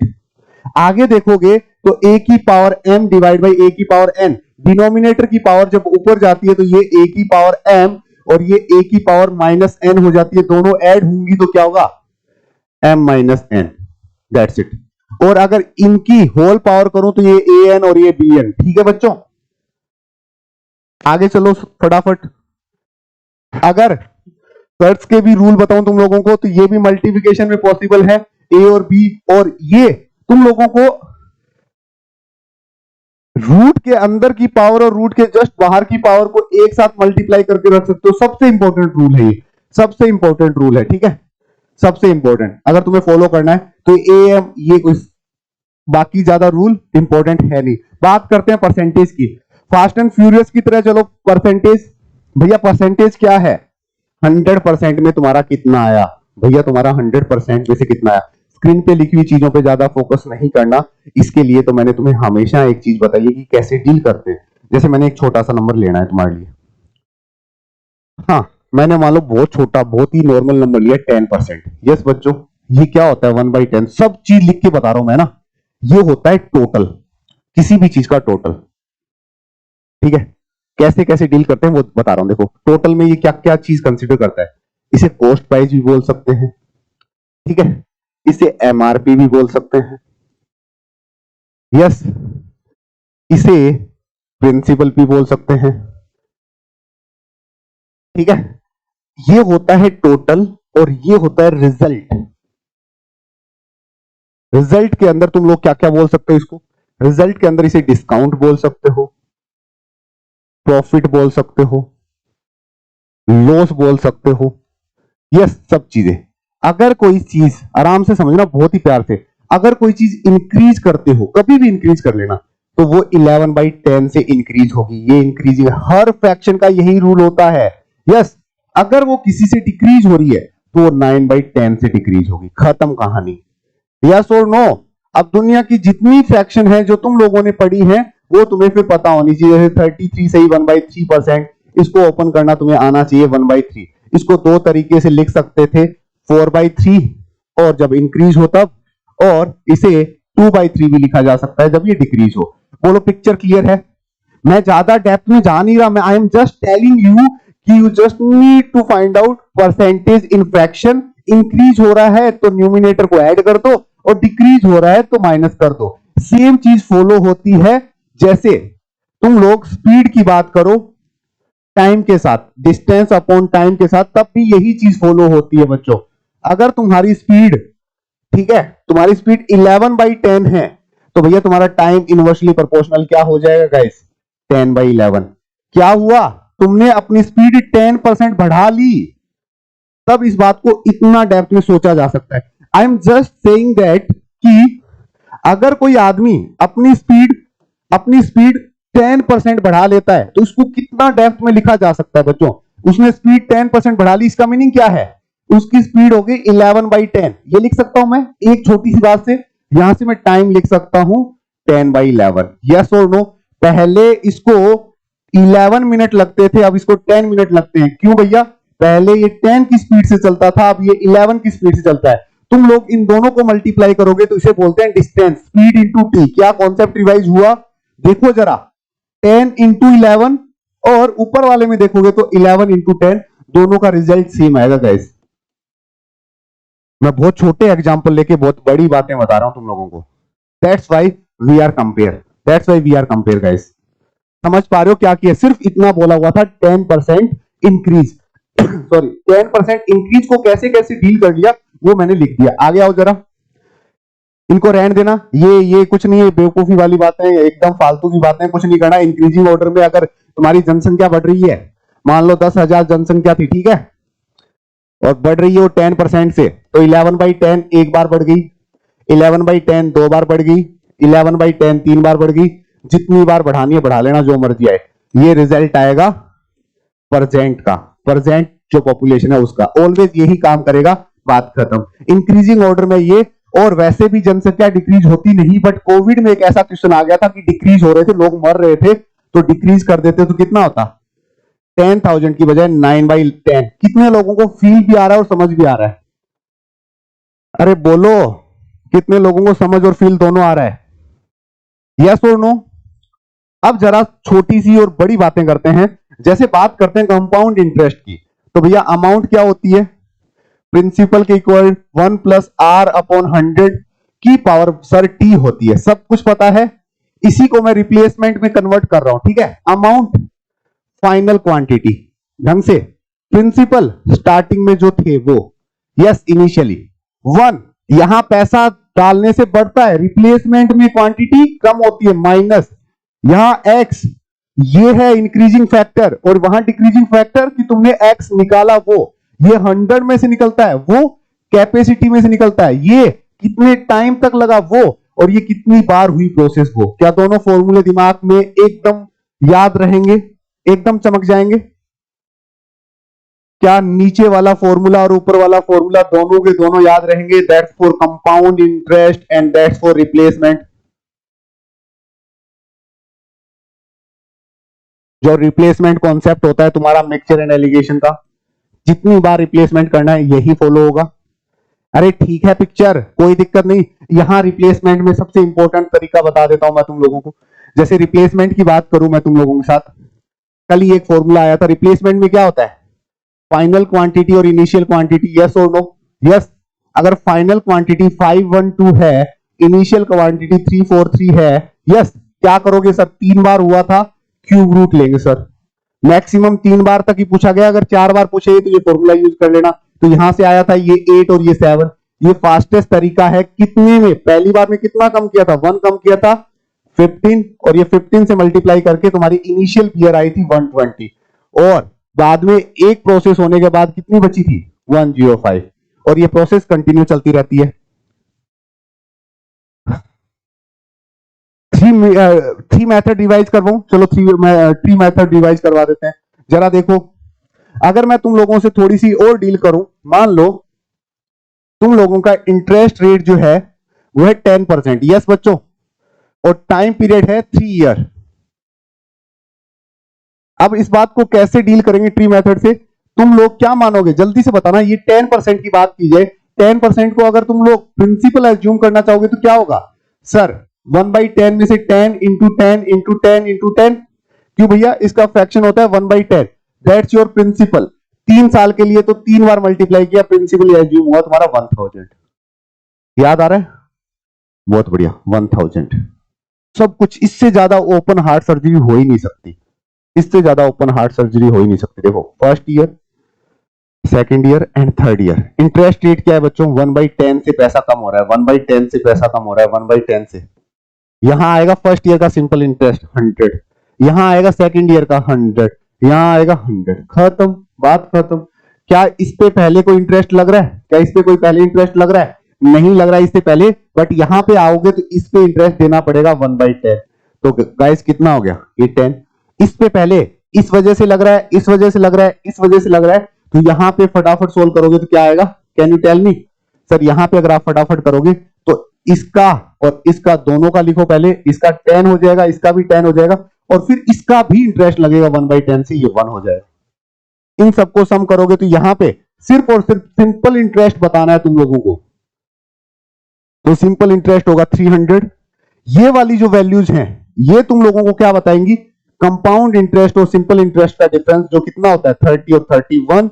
आगे देखोगे तो a की power m divide by a की पावर n, डिनोमिनेटर की पावर जब ऊपर जाती है तो ये a की पावर m और ये a की पावर माइनस n हो जाती है, दोनों ऐड होंगी तो क्या होगा, m minus n, that's it. और अगर इनकी होल पावर करूं तो ये an और ये bn, ठीक है बच्चों। आगे चलो फटाफट। अगर कर्ट्स के भी रूल बताऊं तुम लोगों को तो ये भी मल्टीप्लिकेशन में पॉसिबल है, a और b, और ये तुम लोगों को रूट के अंदर की पावर और रूट के जस्ट बाहर की पावर को एक साथ मल्टीप्लाई करके रख सकते हो। सबसे इंपॉर्टेंट रूल है ये, सबसे इंपॉर्टेंट रूल है, ठीक है, सबसे इंपॉर्टेंट। अगर तुम्हें फॉलो करना है तो am, ये कोई बाकी ज्यादा रूल इंपॉर्टेंट है नहीं। बात करते हैं परसेंटेज की, फास्ट एंड फ्यूरियस की तरह। चलो परसेंटेज, भैया परसेंटेज क्या है, 100% में तुम्हारा कितना आया, भैया तुम्हारा 100% में से कितना आया। स्क्रीन पे लिखी हुई चीजों पे ज्यादा फोकस नहीं करना। इसके लिए तो मैंने तुम्हें हमेशा एक चीज बताई है कि कैसे डील करते हैं। जैसे मैंने एक छोटा सा नंबर लेना है तुम्हारे लिए, हाँ मैंने मान लो बहुत छोटा बहुत ही नॉर्मल नंबर लिया 10%। यस बच्चों, ये क्या होता है 1/10, सब चीज लिख के बता रहा हूं मैं ना। ये होता है टोटल, किसी भी चीज का टोटल। ठीक है, कैसे कैसे डील करते हैं वो बता रहा हूं। देखो टोटल में ये क्या क्या चीज कंसिडर करता है। इसे कॉस्ट प्राइस भी बोल सकते हैं, ठीक है, इसे एमआरपी भी बोल सकते हैं, यस, इसे प्रिंसिपल भी बोल सकते हैं। ठीक है, ये होता है टोटल और ये होता है रिजल्ट। रिजल्ट के अंदर तुम लोग क्या क्या बोल सकते हो इसको। रिजल्ट के अंदर इसे डिस्काउंट बोल सकते हो, प्रॉफिट बोल सकते हो, लॉस बोल सकते हो, यस, सब चीजें। अगर कोई चीज, आराम से समझना बहुत ही प्यार से, अगर कोई चीज इंक्रीज करते हो, कभी भी इंक्रीज कर लेना, तो वो 11/10 से इंक्रीज होगी। ये इंक्रीजिंग, हर फ्रैक्शन का यही रूल होता है। यस, अगर वो किसी से डिक्रीज हो रही है तो वो 9/10 से डिक्रीज होगी। खत्म कहानी। यस और नो। अब दुनिया की जितनी फ्रैक्शन है जो तुम लोगों ने पढ़ी है वो तुम्हें फिर पता होनी चाहिए। जैसे 33 सही 1/3%, इसको ओपन करना तुम्हें आना चाहिए 1/3। इसको दो तरीके से लिख सकते थे, 4/3 और जब इंक्रीज हो तब, और इसे 2/3 भी लिखा जा सकता है जब ये डिक्रीज हो। बोलो पिक्चर क्लियर है। मैं ज्यादा डेप्थ में जा नहीं रहा, मैं I am just telling you कि you just need to find out percentage in fraction. Increase हो रहा है तो न्यूमिनेटर को ऐड कर दो और डिक्रीज हो रहा है तो माइनस कर दो। सेम चीज फॉलो होती है जैसे तुम लोग स्पीड की बात करो टाइम के साथ, डिस्टेंस अपॉन टाइम के साथ, तब भी यही चीज फॉलो होती है बच्चों। अगर तुम्हारी स्पीड, ठीक है, तुम्हारी स्पीड 11/10 है तो भैया तुम्हारा टाइम इनवर्सली प्रोपोर्शनल क्या हो जाएगा गाइस, 10/11। क्या हुआ, तुमने अपनी स्पीड 10% बढ़ा ली, तब इस बात को इतना डेप्थ में सोचा जा सकता है। आई एम जस्ट सेइंग दैट कि अगर कोई आदमी अपनी स्पीड 10% बढ़ा लेता है तो उसको कितना डेप्थ में लिखा जा सकता है बच्चों। उसने स्पीड 10% बढ़ा ली, इसका मीनिंग क्या है, उसकी स्पीड हो गई 11/10। ये लिख सकता हूं मैं एक छोटी सी बात से। यहां से मैं टाइम लिख सकता हूं 10/11। यस और नो। पहले इसको 11 मिनट लगते थे, अब इसको 10 मिनट लगते हैं। क्यों भैया, पहले ये 10 की स्पीड से चलता था, अब ये 11 की स्पीड से चलता है। तुम लोग इन दोनों को मल्टीप्लाई करोगे तो इसे बोलते हैं डिस्टेंस, स्पीड इंटू टी। क्या कॉन्सेप्ट रिवाइज हुआ, देखो जरा, 10 इंटू 11, और ऊपर वाले में देखोगे तो 11 इंटू 10, दोनों का रिजल्ट सेम आएगा गाइस। मैं बहुत छोटे एग्जांपल लेके बहुत बड़ी बातें बता रहा हूं तुम लोगों को। That's why we are compare, that's why we are compare guys. समझ पा रहे हो क्या किया, सिर्फ इतना बोला हुआ था 10% इंक्रीज सॉरी 10% इंक्रीज को कैसे कैसे डील कर लिया वो मैंने लिख दिया। आगे आओ जरा, इनको रहने देना, ये कुछ नहीं है, बेवकूफी वाली बातें, एकदम फालतू की बातें, कुछ नहीं करना। इंक्रीजिंग ऑर्डर में अगर तुम्हारी जनसंख्या बढ़ रही है, मान लो 10,000 जनसंख्या थी, ठीक है, और बढ़ रही है वो 10% से, तो 11/10 एक बार बढ़ गई, 11/10 दो बार बढ़ गई, 11/10 तीन बार बढ़ गई। जितनी बार बढ़ानी है बढ़ा लेना, जो मर्जी आए। ये रिजल्ट आएगा परसेंट का, परसेंट जो पॉपुलेशन है उसका, ऑलवेज यही काम करेगा, बात खत्म। इंक्रीजिंग ऑर्डर में ये, और वैसे भी जनसंख्या डिक्रीज होती नहीं, बट कोविड में एक ऐसा क्वेश्चन आ गया था कि डिक्रीज हो रहे थे, लोग मर रहे थे, तो डिक्रीज कर देते तो कितना होता, 10,000 की बजाय 9/10। कितने लोगों को फील भी आ रहा है और समझ भी आ रहा है, अरे बोलो, कितने लोगों को समझ और फील दोनों आ रहा है, यस और नो। अब जरा छोटी सी और बड़ी बातें करते हैं। जैसे बात करते हैं कंपाउंड इंटरेस्ट की, तो भैया अमाउंट क्या होती है, प्रिंसिपल के इक्वल 1+r/100 की पावर सर टी होती है, सब कुछ पता है। इसी को मैं रिप्लेसमेंट में कन्वर्ट कर रहा हूं, ठीक है। अमाउंट फाइनल क्वांटिटी, ढंग से। प्रिंसिपल स्टार्टिंग में जो थे वो, यस, इनिशियली 1, यहां पैसा डालने से बढ़ता है, रिप्लेसमेंट में क्वांटिटी कम होती है, माइनस, यहां x, ये है इंक्रीजिंग फैक्टर, और वहां डिक्रीजिंग फैक्टर कि तुमने x निकाला वो, ये 100 में से निकलता है, वो कैपेसिटी में से निकलता है, ये कितने टाइम तक लगा वो, और ये कितनी बार हुई प्रोसेस वो। क्या दोनों फॉर्मूले दिमाग में एकदम याद रहेंगे, एकदम चमक जाएंगे। क्या नीचे वाला फॉर्मूला और ऊपर वाला फॉर्मूला दोनों के दोनों याद रहेंगे? That's for compound interest and that's for replacement. जो रिप्लेसमेंट कॉन्सेप्ट होता है तुम्हारा मिक्सचर एंड एलिगेशन का, जितनी बार रिप्लेसमेंट करना है यही फॉलो होगा। अरे ठीक है पिक्चर, कोई दिक्कत नहीं। यहां रिप्लेसमेंट में सबसे इंपॉर्टेंट तरीका बता देता हूं मैं तुम लोगों को। जैसे रिप्लेसमेंट की बात करूं मैं तुम लोगों के साथ, कल ही एक फॉर्मूला आया था। रिप्लेसमेंट में क्या होता है? फाइनल क्वांटिटी और इनिशियल क्वांटिटी, यस और नो? यस। अगर फाइनल क्वांटिटी 512 है, इनिशियल क्वांटिटी 343 है, यस, क्या करोगे सर? 3 बार हुआ था, क्यूब रूट लेंगे सर। मैक्सिमम 3 बार तक ही पूछा गया, अगर 4 बार पूछे तो ये फॉर्मूला यूज कर लेना। तो यहां से आया था ये 8 और ये 7। ये फास्टेस्ट तरीका है। कितने में? पहली बार में कितना कम किया था? 1 कम किया था, 15, और ये 15 से मल्टीप्लाई करके तुम्हारी इनिशियल पीयर आई थी 120, और बाद में एक प्रोसेस होने के बाद कितनी बची थी? 105। और ये प्रोसेस कंटिन्यू चलती रहती है। थ्री मेथड रिवाइज करवाऊं? चलो थ्री मेथड रिवाइज करवा देते हैं। जरा देखो, अगर मैं तुम लोगों से थोड़ी सी और डील करूं, मान लो तुम लोगों का इंटरेस्ट रेट जो है वो है 10%, यस बच्चों, और टाइम पीरियड है 3 ईयर। अब इस बात को कैसे डील करेंगे ट्री मेथड से? तुम लोग क्या मानोगे, जल्दी से बताना। ये 10% की बात की जाए, 10% को अगर तुम लोग प्रिंसिपल एज्यूम करना चाहोगे तो क्या होगा सर? 1/10 में से 10 इंटू 10 इंटू 10 इंटू 10, क्यों भैया? इसका फ्रैक्शन होता है 1/10। That's your principal. 3 साल के लिए तो 3 बार मल्टीप्लाई किया, प्रिंसिपल एज्यूम हुआ तुम्हारा 1000। याद आ रहा है? बहुत बढ़िया, 1000। सब कुछ। इससे ज्यादा ओपन हार्ट सर्जरी हो ही नहीं सकती। इससे ज्यादा ओपन हार्ट सर्जरी हो ही नहीं सकती। देखो, first year, second year and third year. Interest rate क्या है बच्चों? 1/10 से पैसा कम हो रहा है, 1/10 से पैसा कम हो रहा है, 1/10 से। यहां आएगा फर्स्ट ईयर का सिंपल इंटरेस्ट 100, यहां आएगा सेकंड ईयर का 100, यहां आएगा 100। खत्म, बात खत्म। क्या इस पे पहले कोई इंटरेस्ट लग रहा है? क्या इस पे कोई पहले इंटरेस्ट लग रहा है? नहीं लग रहा है इससे पहले, बट यहां पे आओगे तो इस पे इंटरेस्ट देना पड़ेगा 1/10। तो गाइस कितना हो गया? ये 10। इस पे पहले इस वजह से लग रहा है, इस वजह से लग रहा है, इस वजह से लग रहा है, तो यहां पे फटाफट सोल्व करोगे तो क्या आएगा? Can you tell me sir? यहां पे अगर आप फटाफट करोगे तो इसका और इसका दोनों का लिखो पहले, इसका 10 हो जाएगा, इसका भी 10 हो जाएगा, और फिर इसका भी इंटरेस्ट लगेगा 1/10 से, ये 1 हो जाएगा। इन सबको सम करोगे तो यहां पे सिर्फ और सिर्फ सिंपल इंटरेस्ट बताना है तुम लोगों को, तो सिंपल इंटरेस्ट होगा 300। ये वाली जो वैल्यूज हैं ये तुम लोगों को क्या बताएंगी? कंपाउंड इंटरेस्ट और सिंपल इंटरेस्ट का डिफरेंस जो कितना होता है 30 और 31।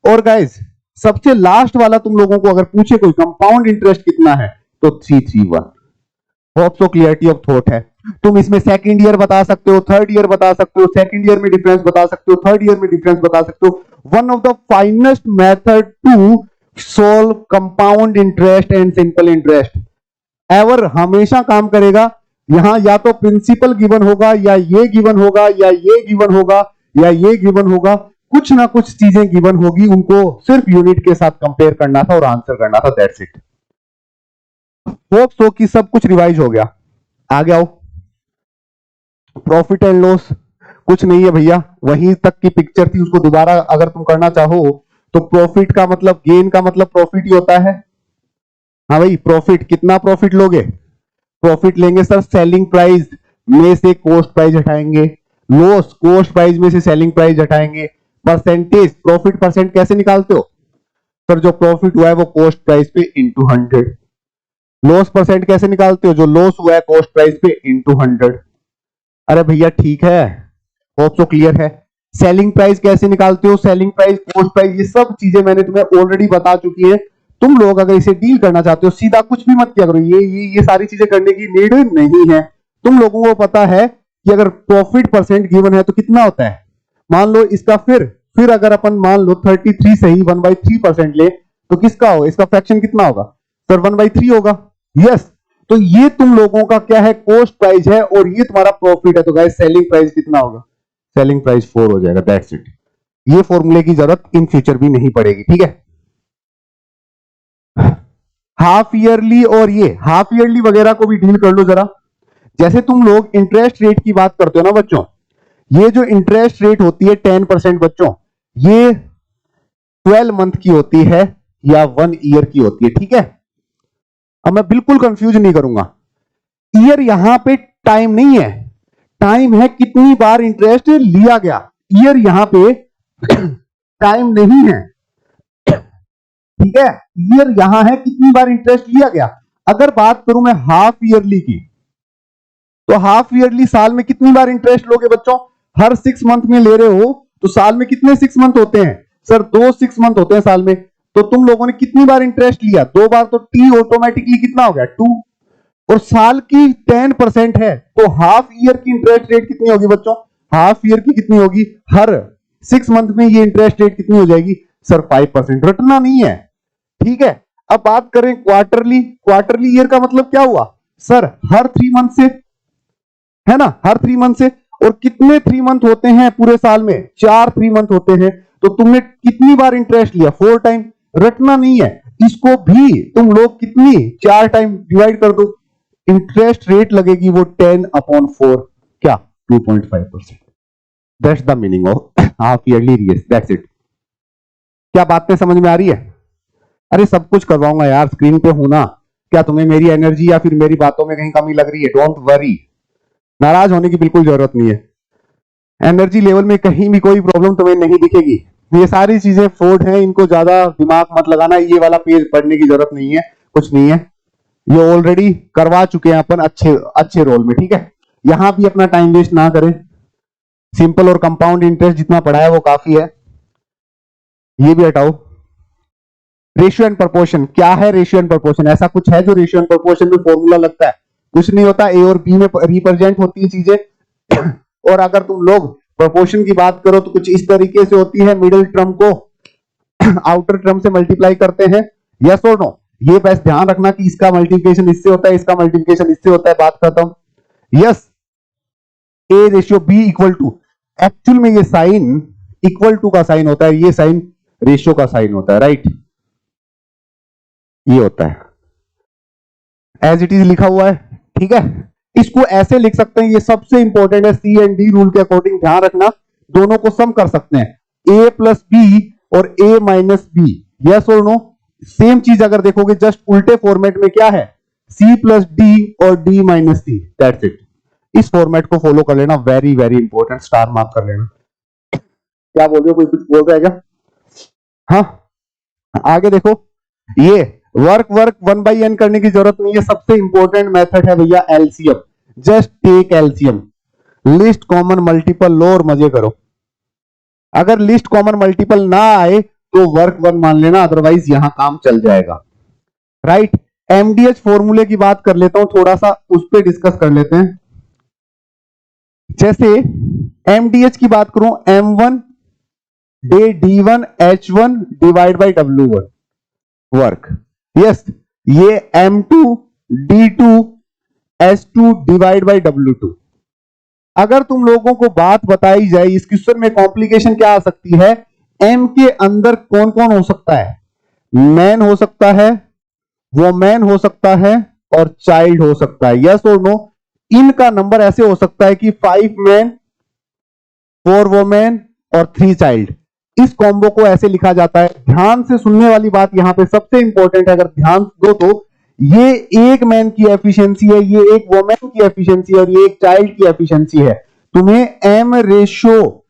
और गाइस सबसे लास्ट वाला तुम लोगों को अगर पूछे कोई कंपाउंड इंटरेस्ट कितना है तो 331। Hope so clarity of thought है। तुम इसमें सेकंड ईयर बता सकते हो, थर्ड ईयर बता सकते हो, सेकंड ईयर में डिफरेंस बता सकते हो, थर्ड ईयर में डिफरेंस बता सकते हो। One of the finest method to solve compound interest and simple interest ever, हमेशा काम करेगा। यहां या तो प्रिंसिपल गिवन होगा, या ये गिवन होगा, या ये गिवन होगा, या ये गिवन होगा, कुछ ना कुछ चीजें गिवन होगी, उनको सिर्फ यूनिट के साथ कंपेयर करना था और आंसर करना था, दैट्स इट। होप सो कि सब कुछ रिवाइज हो गया। आगे आओ। प्रॉफिट एंड लॉस कुछ नहीं है भैया, वहीं तक की पिक्चर थी, उसको दोबारा अगर तुम करना चाहो तो प्रॉफिट का मतलब, गेन का मतलब प्रॉफिट ही होता है। हाँ भाई, प्रॉफिट कितना प्रॉफिट लोगे? प्रॉफिट लेंगे सर सेलिंग प्राइस में से कॉस्ट प्राइस हटाएंगे, लॉस कॉस्ट प्राइस में से सेलिंग प्राइस हटाएंगे। परसेंटेज, प्रॉफिट परसेंट कैसे निकालते हो सर? जो प्रॉफिट हुआ है वो कॉस्ट प्राइस पे इंटू 100। लॉस परसेंट कैसे निकालते हो? जो लॉस हुआ है कॉस्ट प्राइस पे इंटू 100। अरे भैया ठीक है, होप सो क्लियर है। सेलिंग प्राइस कैसे निकालते हो? सेलिंग प्राइस, कॉस्ट प्राइस, ये सब चीजें मैंने तुम्हें ऑलरेडी बता चुकी है। तुम लोग अगर इसे डील करना चाहते हो सीधा कुछ भी मत किया करो, ये सारी चीजें करने की नीड नहीं है। तुम लोगों को पता है कि अगर प्रॉफिट परसेंट गिवन है तो कितना होता है। मान लो इसका फिर अगर अपन मान लो 33 से ही 1/3% ले तो किसका होगा? इसका फ्रैक्शन कितना होगा सर? 1/3 होगा। यस, तो ये तुम लोगों का क्या है? कॉस्ट प्राइस है, और ये तुम्हारा प्रॉफिट है। तो गाइस सेलिंग प्राइस कितना होगा? सेलिंग प्राइस 4 हो जाएगा, दैट्स इट। ये फॉर्मूले की जरूरत इन फ्यूचर भी नहीं पड़ेगी, ठीक है। हाफ ईयरली और ये हाफ ईयरली वगैरह को भी डील कर लो जरा। जैसे तुम लोग इंटरेस्ट रेट की बात करते हो ना बच्चों, ये जो इंटरेस्ट रेट होती है 10% बच्चों, ये 12 मंथ की होती है या 1 ईयर की होती है। ठीक है, अब मैं बिल्कुल कंफ्यूज नहीं करूंगा। ईयर यहां पे टाइम नहीं है, टाइम है कितनी बार इंटरेस्ट लिया गया। ईयर यहां पे टाइम नहीं है, ठीक है। ईयर यहां है कितनी बार इंटरेस्ट लिया गया। अगर बात करूं मैं हाफ ईयरली की, तो हाफ ईयरली साल में कितनी बार इंटरेस्ट लोगे बच्चों? हर 6 मंथ में ले रहे हो तो साल में कितने 6 मंथ होते हैं? सर 2 6 मंथ होते हैं साल में। तो तुम लोगों ने कितनी बार इंटरेस्ट लिया? 2 बार। तो टी ऑटोमेटिकली कितना हो गया? 2। और साल की 10% है, तो हाफ ईयर की इंटरेस्ट रेट कितनी होगी बच्चों? हाफ ईयर की कितनी होगी? हर 6 मंथ में ये इंटरेस्ट रेट कितनी हो जाएगी? सर 5%। रटना नहीं है, ठीक है। अब बात करें क्वार्टरली। क्वार्टरली ईयर का मतलब क्या हुआ? सर हर 3 मंथ से, है ना, हर 3 मंथ से। और कितने 3 मंथ होते हैं पूरे साल में? 4 3 मंथ होते हैं। तो तुमने कितनी बार इंटरेस्ट लिया? 4 टाइम। रटना नहीं है, इसको भी तुम लोग कितनी 4 टाइम डिवाइड कर दो, इंटरेस्ट रेट लगेगी वो 10/4, क्या 2.5%। That's the meaning of half yearly years, that's it. क्या बातें समझ में आ रही है? अरे सब कुछ करवाऊंगा यार, स्क्रीन पे हूं ना। क्या तुम्हें मेरी एनर्जी या फिर मेरी बातों में कहीं कमी लग रही है? डोंट वरी, नाराज होने की बिल्कुल जरूरत नहीं है। एनर्जी लेवल में कहीं भी कोई प्रॉब्लम तुम्हें नहीं दिखेगी। ये सारी चीजें फोर्ड हैं, इनको ज्यादा दिमाग मत लगाना। ये वाला पेज पढ़ने की जरूरत नहीं है, कुछ नहीं है, ये ऑलरेडी करवा चुके हैं अपन अच्छे रोल में, ठीक है। यहां भी अपना टाइम वेस्ट ना करें, सिंपल और कंपाउंड इंटरेस्ट जितना पढ़ा है वो काफी है। ये भी हटाओ। रेशियो एंड प्रोपोर्शन, क्या है रेशियो एंड प्रोपोर्शन? ऐसा कुछ है जो रेशियो एंड प्रोपोर्शन में फॉर्मूला लगता है? कुछ नहीं होता। ए और बी में रिप्रेजेंट होती है चीजें और अगर तुम लोग प्रोपोर्शन की बात करो तो कुछ इस तरीके से होती है, मिडिल टर्म को आउटर टर्म से मल्टीप्लाई करते हैं। यस और नो? ये बस ध्यान रखना कि इसका मल्टीप्लिकेशन इससे होता है, इसका मल्टीप्लिकेशन इससे होता है। बात करता हूं। Yes, A ratio B equal to, actual में ये साइन इक्वल टू का साइन होता है, ये साइन रेशियो का साइन होता है, राइट। ये होता है एज इट इज लिखा हुआ है, ठीक है। इसको ऐसे लिख सकते हैं, ये सबसे इंपॉर्टेंट है, सी एंड डी रूल के अकॉर्डिंग ध्यान रखना। दोनों को सम कर सकते हैं, ए प्लस बी और ए माइनस बी। यस और नो? सेम चीज अगर देखोगे जस्ट उल्टे फॉर्मेट में क्या है, सी प्लस डी और D minus C, that's it. इस फॉर्मेट को फॉलो कर लेना, very very important, star mark कर लेना। क्या बोल रहे हो? कोई कुछ बोल रहा है क्या? हाँ, आगे देखो। ये वर्क 1/n करने की जरूरत नहीं है, सबसे इंपॉर्टेंट मेथड है भैया LCM. Just take LCM, least common multiple लो और मजे करो। अगर लिस्ट कॉमन मल्टीपल ना आए तो वर्क 1 मान लेना, अदरवाइज यहां काम चल जाएगा, राइट। एमडीएच फॉर्मूले की बात कर लेता हूं, थोड़ा सा उस पर डिस्कस कर लेते हैं। जैसे एमडीएच की बात करूं, M1 day D1 H1 divide by W1 work. Yes, ये M2 D2 H2 divide by W2। अगर तुम लोगों को बात बताई जाए इस क्वेश्चन में कॉम्प्लिकेशन क्या आ सकती है, M के अंदर कौन कौन हो सकता है? मैन हो सकता है, वोमैन हो सकता है और चाइल्ड हो सकता है। यस और नो? इनका नंबर ऐसे हो सकता है कि 5 मैन 4 वोमेन और 3 चाइल्ड। इस कॉम्बो को ऐसे लिखा जाता है। ध्यान से सुनने वाली बात यहां पे सबसे इंपॉर्टेंट है, अगर ध्यान दो तो ये एक मैन की एफिशिएंसी है, ये एक वोमेन की एफिशिएंसी है और ये एक चाइल्ड की एफिशिएंसी है। तुम्हें M ratio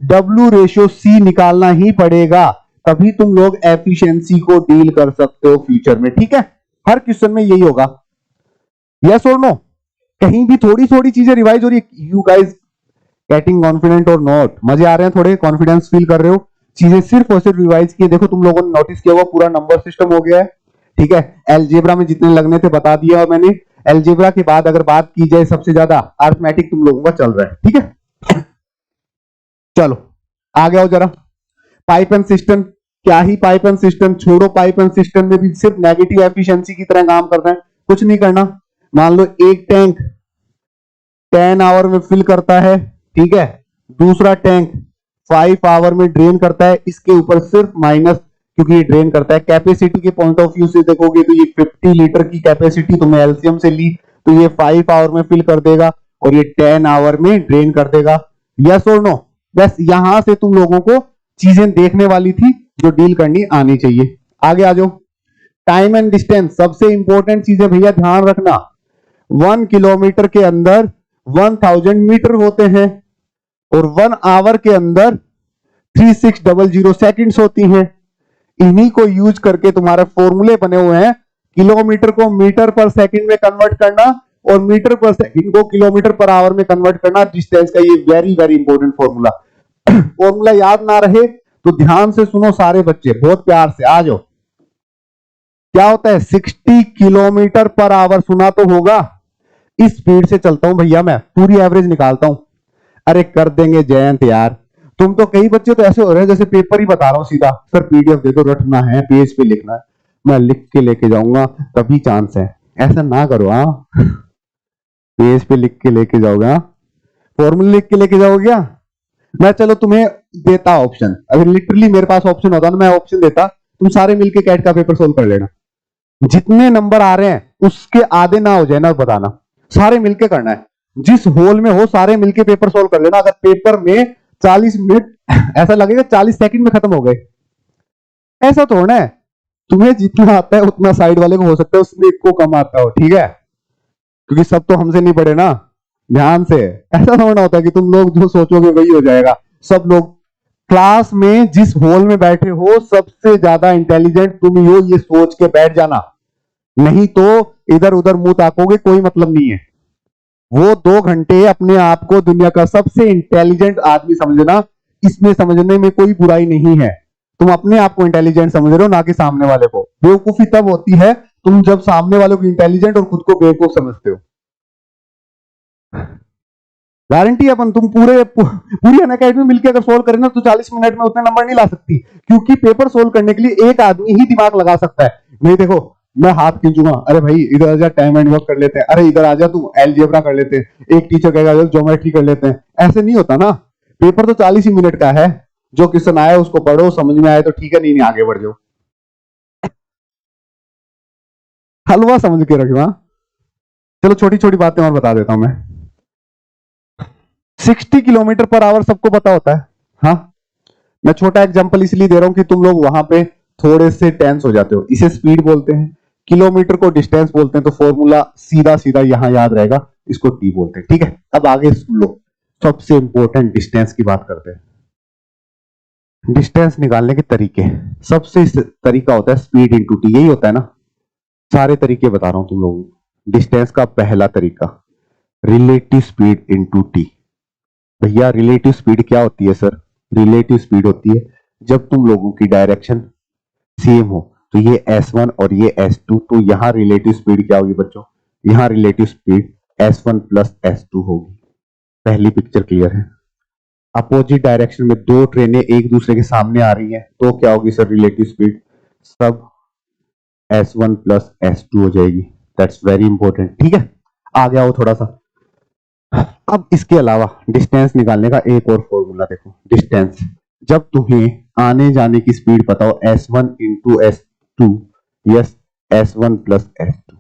W ratio C निकालना ही पड़ेगा, तभी तुम लोग एफिशिएंसी को डील कर सकते हो फ्यूचर में, ठीक है। हर क्वेश्चन में यही होगा। यस और नो? कहीं भी थोड़ी थोड़ी चीजें रिवाइज हो रही है? यू गाइज गेटिंग कॉन्फिडेंट और नॉट? मजे आ रहे हैं? थोड़े कॉन्फिडेंस फील कर रहे हो? चीजें सिर्फ और सिर्फ रिवाइज की। देखो तुम लोगों ने नोटिस किया होगा पूरा नंबर सिस्टम हो गया है, ठीक है। एलजेब्रा में जितने लगने थे बता दिया और मैंने। एलजेब्रा के बाद अगर बात की जाए सबसे ज्यादा अर्थमेटिक तुम लोगों का चल रहा है, ठीक है। चलो आगे आओ जरा। पाइप एंड सिस्टम, क्या ही पाइप एंड सिस्टम, छोड़ो। पाइप एंड सिस्टम में भी सिर्फ नेगेटिव एफिशिएंसी की तरह काम करना है, कुछ नहीं करना। मान लो एक टैंक 10 आवर में फिल करता है, ठीक है। दूसरा टैंक 5 आवर में ड्रेन करता है। इसके ऊपर सिर्फ माइनस, क्योंकि ये ड्रेन करता है। कैपेसिटी के पॉइंट ऑफ व्यू से देखोगे तो ये 50 लीटर की कैपेसिटी तुमने एलसीएम से ली तो ये 5 आवर में फिल कर देगा और ये 10 आवर में ड्रेन कर देगा। यस और नो? बस यहां से तुम लोगों को चीजें देखने वाली थी, जो डील करनी आनी चाहिए। आगे आ जाओ। टाइम एंड डिस्टेंस सबसे इंपॉर्टेंट चीज है भैया, ध्यान रखना। 1 किलोमीटर के अंदर 1000 मीटर होते हैं और 1 आवर के अंदर 3600 सेकंड्स होती हैं। इन्हीं को यूज करके तुम्हारे फॉर्मूले बने हुए हैं। किलोमीटर को मीटर पर सेकंड में कन्वर्ट करना और मीटर पर सेकंड को किलोमीटर पर आवर में कन्वर्ट करना, डिस्टेंस का ये very very important formula. Formula याद ना रहे तो ध्यान से सुनो सारे बच्चे, बहुत प्यार से आ जाओ। क्या होता है 60 किलोमीटर पर आवर, सुना तो होगा। इस स्पीड से चलता हूं भैया, मैं पूरी एवरेज निकालता हूं। अरे कर देंगे जयंत यार, तुम तो कई बच्चे तो ऐसे हो रहे हैं जैसे पेपर ही बता रहा हूं सीधा, सर पीडीएफ दे दो, रटना है पेज पे लिखना है, मैं लिख के लेके जाऊंगा तभी चांस है। ऐसा ना करो। हाँ पेज पे लिख के लेके जाओगे, हाँ फॉर्मूला लिख के लेके जाओगे क्या? मैं चलो तुम्हें देता ऑप्शन, अगर लिटरली मेरे पास ऑप्शन होता ना, मैं ऑप्शन देता, तुम सारे मिलके कैट का पेपर सोल्व कर लेना। जितने नंबर आ रहे हैं उसके आधे ना हो जाए ना बताना, सारे मिलके करना है। जिस होल में हो सारे मिलके पेपर सोल्व कर लेना। अगर पेपर में 40 मिनट ऐसा लगेगा 40 सेकंड में खत्म हो गए, ऐसा तो होना है। तुम्हें जितना आता है उतना साइड वाले को हो सकता है उसमें एक को कम आता हो, ठीक है, क्योंकि सब तो हमसे नहीं पढ़े ना, ध्यान से। ऐसा ना होना होता कि तुम लोग जो सोचोगे वही हो जाएगा। सब लोग क्लास में जिस हॉल में बैठे हो सबसे ज्यादा इंटेलिजेंट तुम ही हो, ये सोच के बैठ जाना, नहीं तो इधर उधर मुंह ताकोगे कोई मतलब नहीं है। वो 2 घंटे अपने आप को दुनिया का सबसे इंटेलिजेंट आदमी समझना, इसमें समझने में कोई बुराई नहीं है। तुम अपने आप को इंटेलिजेंट समझ रहे हो, ना कि सामने वाले को। बेवकूफी तब होती है तुम जब सामने वाले को इंटेलिजेंट और खुद को बेवकूफ समझते हो। गारंटी अपन तुम पूरी अनअकैडमी मिलकर अगर सोल्व करें ना तो 40 मिनट में उतने नंबर नहीं ला सकती, क्योंकि पेपर सोल्व करने के लिए एक आदमी ही दिमाग लगा सकता है। नहीं देखो मैं हाथ खींचूंगा, अरे भाई इधर आजा टाइम एंड वर्क कर लेते हैं, अरे इधर आजा तू एलजेब्रा कर लेते हैं, एक टीचर कहेगा ज्योमेट्री कर लेते हैं, ऐसे नहीं होता ना। पेपर तो 40 ही मिनट का है, जो क्वेश्चन आया उसको पढ़ो, समझ में आए तो ठीक है, नहीं आगे बढ़ जाओ। हलवा समझ के रखना। चलो छोटी छोटी बातें और बता देता हूं मैं। 60 किलोमीटर पर आवर सबको पता होता है। हाँ मैं छोटा एग्जांपल इसलिए दे रहा हूं कि तुम लोग वहां पे थोड़े से टेंस हो जाते हो। इसे स्पीड बोलते हैं, किलोमीटर को डिस्टेंस बोलते हैं, तो फॉर्मूला सीधा सीधा यहां याद रहेगा, इसको टी बोलते हैं। ठीक है, अब आगे सुन लो, सबसे इंपॉर्टेंट डिस्टेंस की बात करते हैं। डिस्टेंस निकालने के तरीके, सबसे तरीका होता है स्पीड इंटू टी, यही होता है ना। सारे तरीके बता रहा हूं तुम लोगों को। डिस्टेंस का पहला तरीका रिलेटिव स्पीड इंटू टी। भैया रिलेटिव स्पीड क्या होती है सर? रिलेटिव स्पीड होती है जब तुम लोगों की डायरेक्शन सेम हो, तो ये S1 और ये S2, तो यहां रिलेटिव स्पीड क्या होगी बच्चों? यहां relative speed S1 plus S2 होगी। पहली पिक्चर क्लियर है। अपोजिट डायरेक्शन में 2 ट्रेनें एक दूसरे के सामने आ रही हैं, तो क्या होगी सर रिलेटिव स्पीड? सब S1 प्लस S2 हो जाएगी। That's very important. ठीक है, आ गया वो थोड़ा सा। अब इसके अलावा डिस्टेंस निकालने का एक और फॉर्मूला देखो। डिस्टेंस जब तुम्हें आने जाने की स्पीड पता हो S1 into S2 yes S1 plus S2,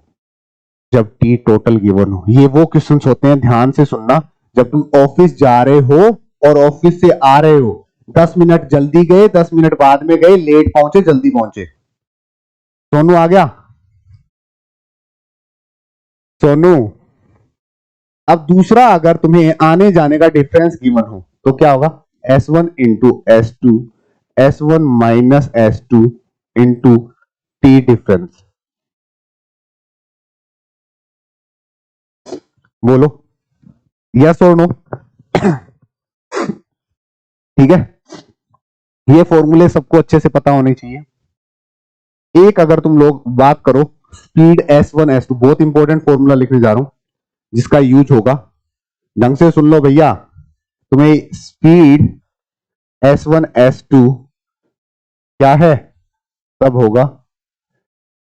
जब T टोटल गिवन हो। ये वो क्वेश्चन होते हैं, ध्यान से सुनना, जब तुम ऑफिस जा रहे हो और ऑफिस से आ रहे हो, 10 मिनट जल्दी गए 10 मिनट बाद में गए, लेट पहुंचे जल्दी पहुंचे। सोनू आ गया? सोनू अब दूसरा, अगर तुम्हें आने जाने का डिफरेंस गिवन हो तो क्या होगा? S1 into S2 S1 minus S2 into T difference. बोलो यस और नो। ठीक है, ये फॉर्मूले सबको अच्छे से पता होने चाहिए। एक अगर तुम लोग बात करो स्पीड S1 S2, बहुत इंपॉर्टेंट फॉर्मूला लिखने जा रहा हूं जिसका यूज होगा, ढंग से सुन लो भैया। तुम्हें स्पीड S1 S2 क्या है? तब होगा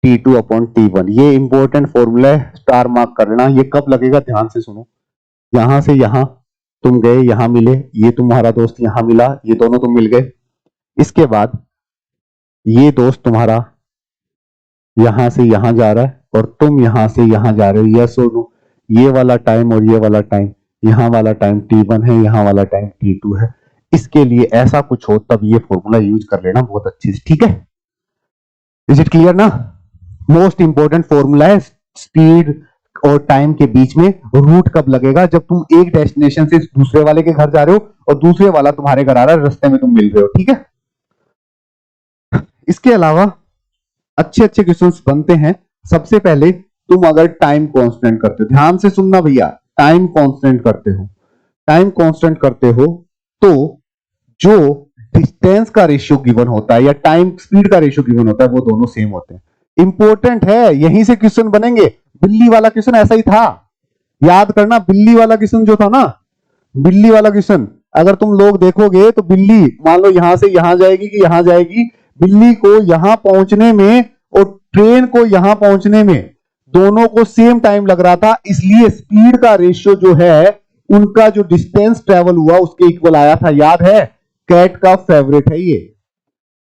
T2 अपॉन T1। ये इंपॉर्टेंट फॉर्मूला है, स्टार मार्क कर लेना। ये कब लगेगा ध्यान से सुनो। यहां से यहां तुम गए, यहां मिले, ये तुम्हारा दोस्त यहां मिला, ये दोनों तुम मिल गए। इसके बाद ये दोस्त तुम्हारा यहां से यहां जा रहा है और तुम यहां से यहां जा रहे हो, यस और नो। ये वाला टाइम और ये वाला टाइम, यहां वाला टाइम T1 है, यहां वाला टाइम T2 है। इसके लिए ऐसा कुछ हो तब ये फॉर्मूला यूज कर लेना बहुत अच्छे से, ठीक है। इज इट क्लियर ना? मोस्ट इंपॉर्टेंट फॉर्मूला है स्पीड और टाइम के बीच में रूट कब लगेगा, जब तुम एक डेस्टिनेशन से दूसरे वाले के घर जा रहे हो और दूसरे वाला तुम्हारे घर आ रहा है, रास्ते में तुम मिल रहे हो, ठीक है। इसके अलावा अच्छे अच्छे क्वेश्चंस बनते हैं। सबसे पहले तुम अगर टाइम कांस्टेंट करते हो, ध्यान से सुनना भैया, टाइम कांस्टेंट करते हो, टाइम कांस्टेंट करते हो तो जो डिस्टेंस का रेशियो गिवन होता है या टाइम स्पीड का रेशियो गिवन होता है वो दोनों सेम होते हैं। इंपॉर्टेंट है, यहीं से क्वेश्चन बनेंगे। बिल्ली वाला क्वेश्चन ऐसा ही था, याद करना। बिल्ली वाला क्वेश्चन जो था ना, बिल्ली वाला क्वेश्चन अगर तुम लोग देखोगे तो बिल्ली मान लो यहां से यहां जाएगी कि यहां जाएगी, बिल्ली को यहां पहुंचने में और ट्रेन को यहां पहुंचने में दोनों को सेम टाइम लग रहा था, इसलिए स्पीड का रेशियो जो है उनका जो डिस्टेंस ट्रेवल हुआ उसके इक्वल आया था। याद है, कैट का फेवरेट है ये,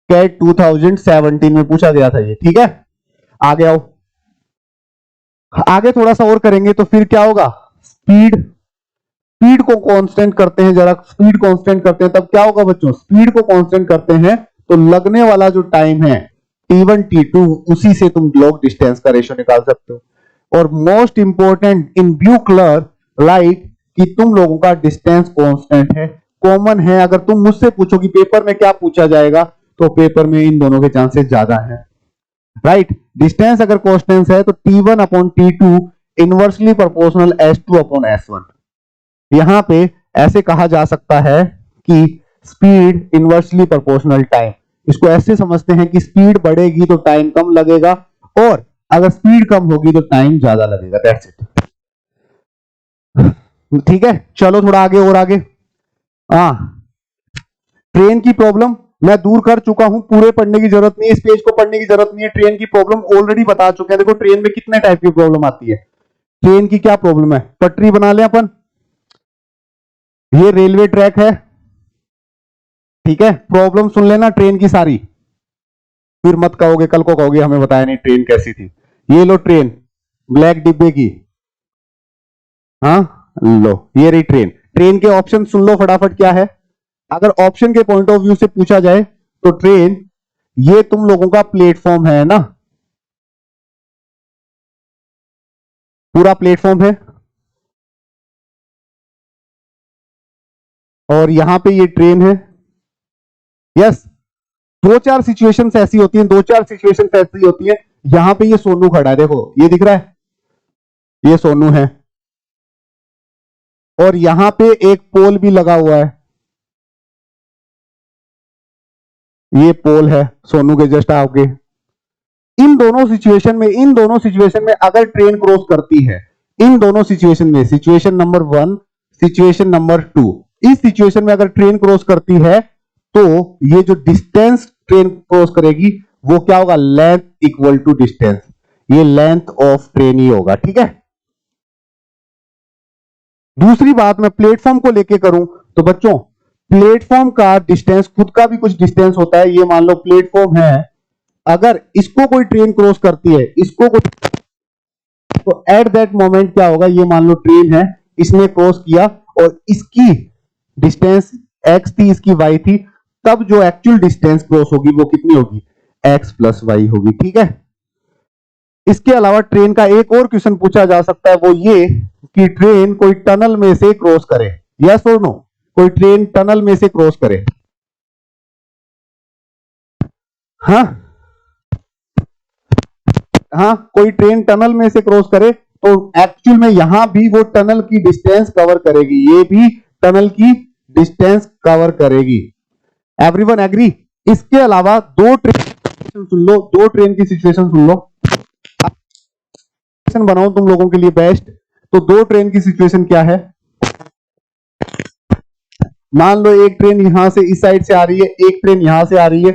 कैट 2017 में पूछा गया था ये, ठीक है। आगे आओ, आगे थोड़ा सा और करेंगे तो फिर क्या होगा, स्पीड स्पीड को कांस्टेंट करते हैं, जरा स्पीड कांस्टेंट करते हैं तब क्या होगा बच्चों, स्पीड को कांस्टेंट करते हैं तो लगने वाला जो टाइम है T1 T2 उसी से तुम लोग डिस्टेंस का रेशियो निकाल सकते हो। और most important in blue colour right कि तुम लोगों का डिस्टेंस कांस्टेंट है, कॉमन है। अगर तुम मुझसे पूछो कि पेपर में क्या पूछा जाएगा तो पेपर में इन दोनों के चांसेस ज्यादा है, राइट। डिस्टेंस अगर कांस्टेंट है तो T1 upon T2 inversely proportional S2 upon S1। यहां पे ऐसे कहा जा सकता है कि स्पीड इनवर्सली प्रोपोर्शनल टाइम, इसको ऐसे समझते हैं कि स्पीड बढ़ेगी तो टाइम कम लगेगा और अगर स्पीड कम होगी तो टाइम ज्यादा लगेगा, दैट्स इट, ठीक है। चलो थोड़ा आगे और आगे। ट्रेन की प्रॉब्लम मैं दूर कर चुका हूं, पूरे पढ़ने की जरूरत नहीं है, इस पेज को पढ़ने की जरूरत नहीं है। ट्रेन की प्रॉब्लम ऑलरेडी बता चुके हैं। देखो ट्रेन में कितने टाइप की प्रॉब्लम आती है, ट्रेन की क्या प्रॉब्लम है, पटरी बना लें अपन, ये रेलवे ट्रैक है, ठीक है। प्रॉब्लम सुन लेना ट्रेन की सारी, फिर मत कहोगे कल को कहोगे हमें बताया नहीं ट्रेन कैसी थी। ये लो ट्रेन ब्लैक डिब्बे की, हाँ लो ये रही ट्रेन। ट्रेन के ऑप्शन सुन लो फटाफट क्या है। अगर ऑप्शन के पॉइंट ऑफ व्यू से पूछा जाए तो ट्रेन ये तुम लोगों का प्लेटफॉर्म है ना, पूरा प्लेटफॉर्म है और यहां पे ये ट्रेन है, यस। दो चार सिचुएशंस ऐसी होती हैं, दो चार सिचुएशंस ऐसी होती हैं, यहां पे ये सोनू खड़ा है, देखो ये दिख रहा है, ये सोनू है और यहां पे एक पोल भी लगा हुआ है, ये पोल है सोनू के जस्ट आगे। इन दोनों सिचुएशन में अगर ट्रेन क्रॉस करती है, इन दोनों सिचुएशन में, सिचुएशन नंबर 1 सिचुएशन नंबर 2, इस सिचुएशन में अगर ट्रेन क्रॉस करती है तो ये जो डिस्टेंस ट्रेन क्रॉस करेगी वो क्या होगा, लेंथ इक्वल टू डिस्टेंस, ये लेंथ ऑफ ट्रेन ही होगा, ठीक है। दूसरी बात मैं प्लेटफॉर्म को लेके करूं तो बच्चों प्लेटफॉर्म का डिस्टेंस खुद का भी कुछ डिस्टेंस होता है। ये मान लो प्लेटफॉर्म है, अगर इसको कोई ट्रेन क्रॉस करती है, इसको कोई, तो एट दैट मोमेंट क्या होगा, ये मान लो ट्रेन है, इसने क्रॉस किया और इसकी डिस्टेंस x थी, इसकी y थी, तब जो एक्चुअल डिस्टेंस क्रॉस होगी वो कितनी होगी, x प्लस वाई होगी, ठीक है। इसके अलावा ट्रेन का एक और क्वेश्चन पूछा जा सकता है, वो ये कि ट्रेन कोई टनल में से क्रॉस करे, यस और नो, कोई ट्रेन टनल में से क्रॉस करे, हाँ हाँ, कोई ट्रेन टनल में से क्रॉस करे तो एक्चुअल में यहां भी वो टनल की डिस्टेंस कवर करेगी, ये भी टनल की डिस्टेंस कवर करेगी। Everyone agree? इसके अलावा दो ट्रेन सुन लो, दो ट्रेन की सिचुएशन सुन लो, बनाओ तुम लोगों के लिए बेस्ट। तो दो ट्रेन की सिचुएशन क्या है, मान लो एक ट्रेन यहां से इस साइड से आ रही है, एक ट्रेन यहां से आ रही है,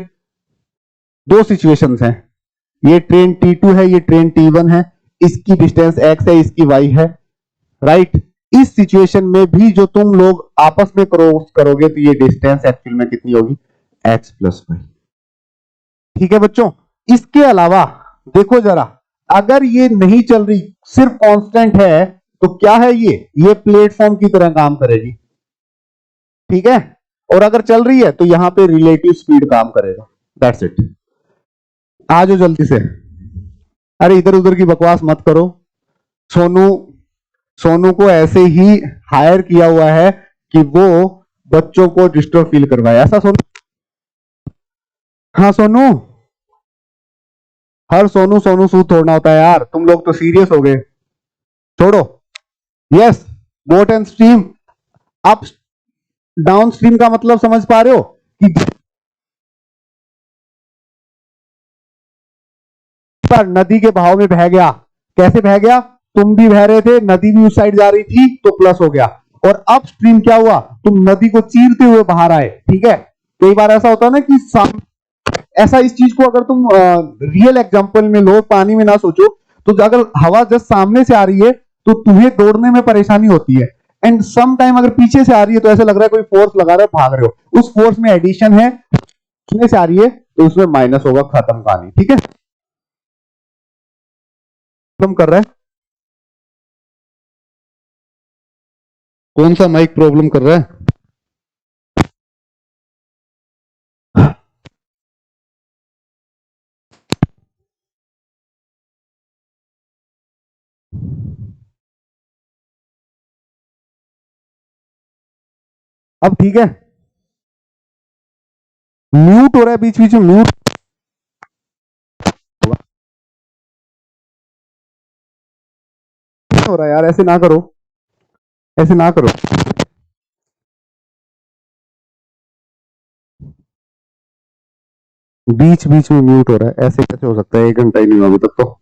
दो सिचुएशंस हैं, ये ट्रेन T2 है, ये ट्रेन T1 है, इसकी डिस्टेंस x है, इसकी y है, राइट। इस सिचुएशन में भी जो तुम लोग आपस में क्रॉस करोगे तो ये डिस्टेंस एक्चुअल में कितनी होगी, x प्लस वाई, ठीक है बच्चों। इसके अलावा देखो जरा, अगर ये नहीं चल रही, सिर्फ कांस्टेंट है तो क्या है, ये प्लेटफॉर्म की तरह काम करेगी, ठीक है। और अगर चल रही है तो यहां पे रिलेटिव स्पीड काम करेगा। That's it. आ जाओ जल्दी से। अरे इधर उधर की बकवास मत करो। सोनू सोनू को ऐसे ही हायर किया हुआ है कि वो बच्चों को डिस्टर्ब फील करवाए, ऐसा सोनू? हाँ सोनू। हर सोनू सोनू सूद तोड़ना होता है यार, तुम लोग तो सीरियस हो गए। छोड़ो। Yes. Boat and stream. Up down stream का मतलब समझ पा रहे हो कि पर नदी के बहाव में बह गया। कैसे बह गया? तुम भी बह रहे थे, नदी भी उस साइड जा रही थी तो प्लस हो गया। और अप स्ट्रीम क्या हुआ? तुम नदी को चीरते हुए बाहर आए। ठीक है। कई बार ऐसा होता है ना कि ऐसा, इस चीज को अगर तुम रियल एग्जांपल में लो, पानी में ना सोचो, तो अगर हवा जस्ट सामने से आ रही है तो तुम्हें दौड़ने में परेशानी होती है। एंड सम टाइम अगर पीछे से आ रही है तो ऐसा लग रहा है कोई फोर्स लगा रहा है, भाग रहे हो। उस फोर्स में एडिशन है, उसमें से आ रही है तो उसमें माइनस होगा, खत्म कहानी। ठीक है। खत्म कर रहा है। कौन सा माइक प्रॉब्लम कर रहा है? अब ठीक है। म्यूट हो रहा है बीच बीच में, म्यूट हो रहा है यार, ऐसे ना करो, ऐसे ना करो। बीच बीच में म्यूट हो रहा है, ऐसे कैसे हो सकता है? 1 घंटा ही नहीं हुआ अभी तक तो।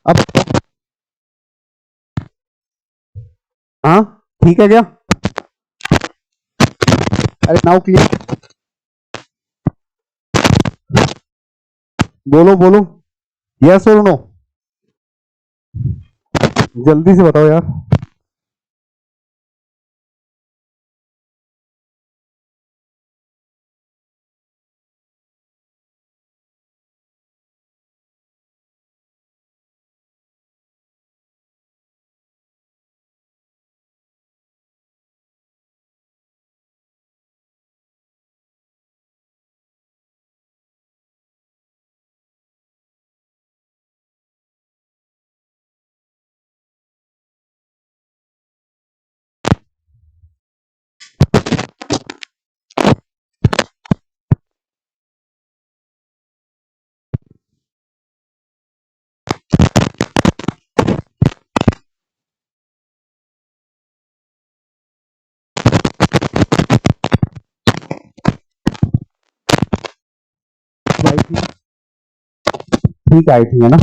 अब हाँ, ठीक है क्या? अरे नाउ क्लियर। बोलो बोलो। यस और नो? जल्दी से बताओ यार। भाई ठीक आई थी, है ना?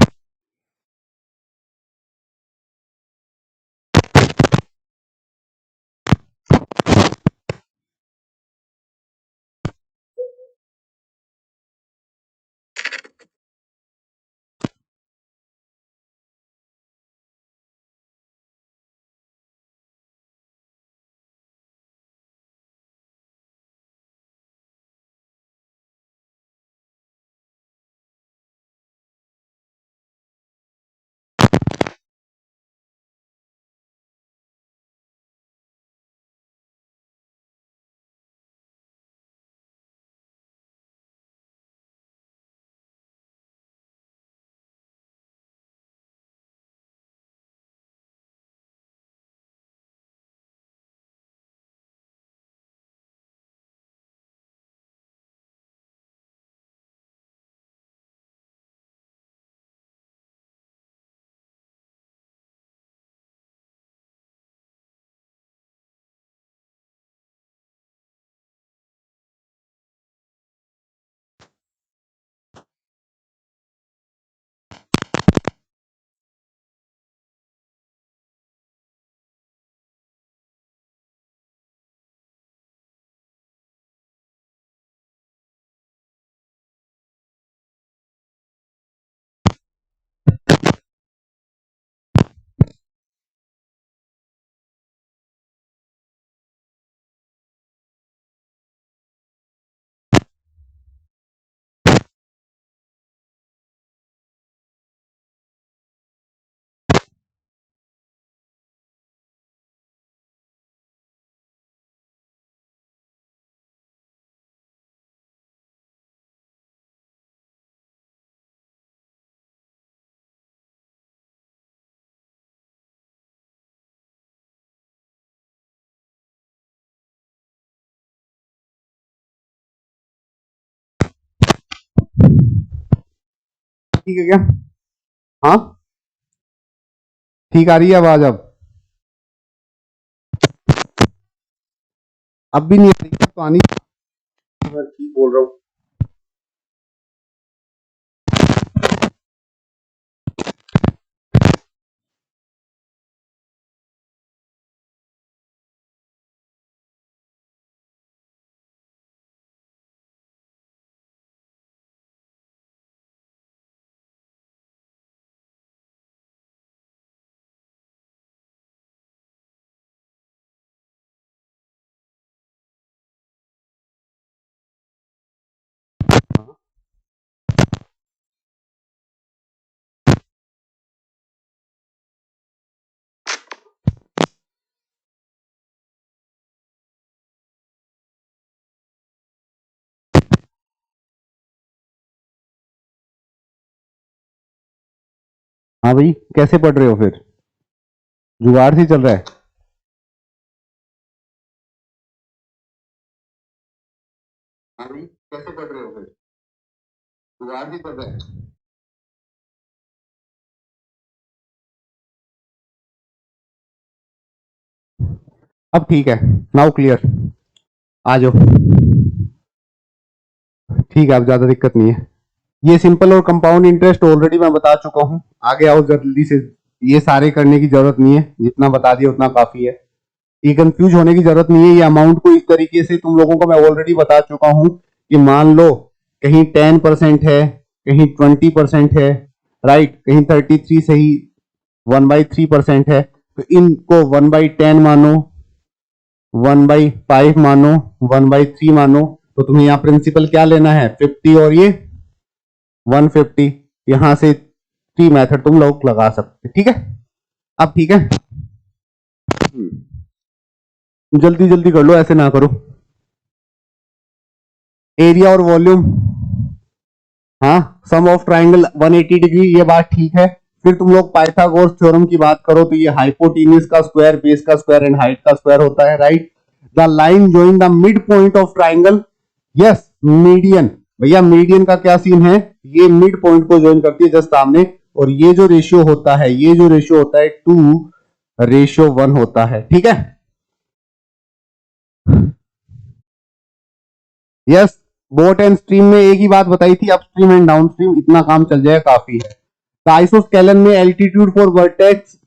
ठीक है क्या? हाँ, ठीक आ रही है आवाज? अब भी नहीं आ रही है तो आनी, मैं ठीक बोल रहा हूँ। हाँ भाई, कैसे पढ़ रहे हो फिर? जुगाड़ से चल रहा है? हाँ भाई, कैसे पढ़ रहे हो फिर? जुगाड़ से चल रहा है? अब ठीक है, नाउ क्लियर। आ जाओ। ठीक है, अब ज्यादा दिक्कत नहीं है। ये सिंपल और कंपाउंड इंटरेस्ट ऑलरेडी मैं बता चुका हूँ, आगे आओ जल्दी से। ये सारे करने की जरूरत नहीं है, जितना बता दिया उतना काफी है। ये कंफ्यूज होने की जरूरत नहीं है। ये अमाउंट को इस तरीके से तुम लोगों को मैं ऑलरेडी बता चुका हूँ कि मान लो कहीं 10% है, कहीं 20% है, राइट, कहीं 33 से ही 1/3% है, तो इनको 1/10 मानो, 1/5 मानो, 1/3 मानो। तो तुम्हें यहाँ प्रिंसिपल क्या लेना है? 50 और ये 150। यहां से 3 मेथड तुम लोग लगा सकते, ठीक है? अब ठीक है, जल्दी जल्दी कर लो, ऐसे ना करो। एरिया और वॉल्यूम, हाँ, सम ऑफ ट्राइंगल 180 डिग्री, ये बात ठीक है। फिर तुम लोग पाइथागोरस थ्योरम की बात करो तो ये हाइपोटेन्यूज का स्क्वायर, बेस का स्क्वायर एंड हाइट का स्क्वायर होता है, right? The line joining the mid point of triangle, yes, median. भैया मीडियन का क्या सीन है? ये मिड पॉइंट को ज्वाइन करती है जस्ट सामने, और ये जो रेशियो होता है, ये जो रेशियो होता है 2:1 होता है, ठीक है? यस, बोट एंड स्ट्रीम में एक ही बात बताई थी, अपस्ट्रीम एंड डाउनस्ट्रीम, इतना काम चल जाएगा, काफी है। द आइसोस्केलन में altitude for vertex,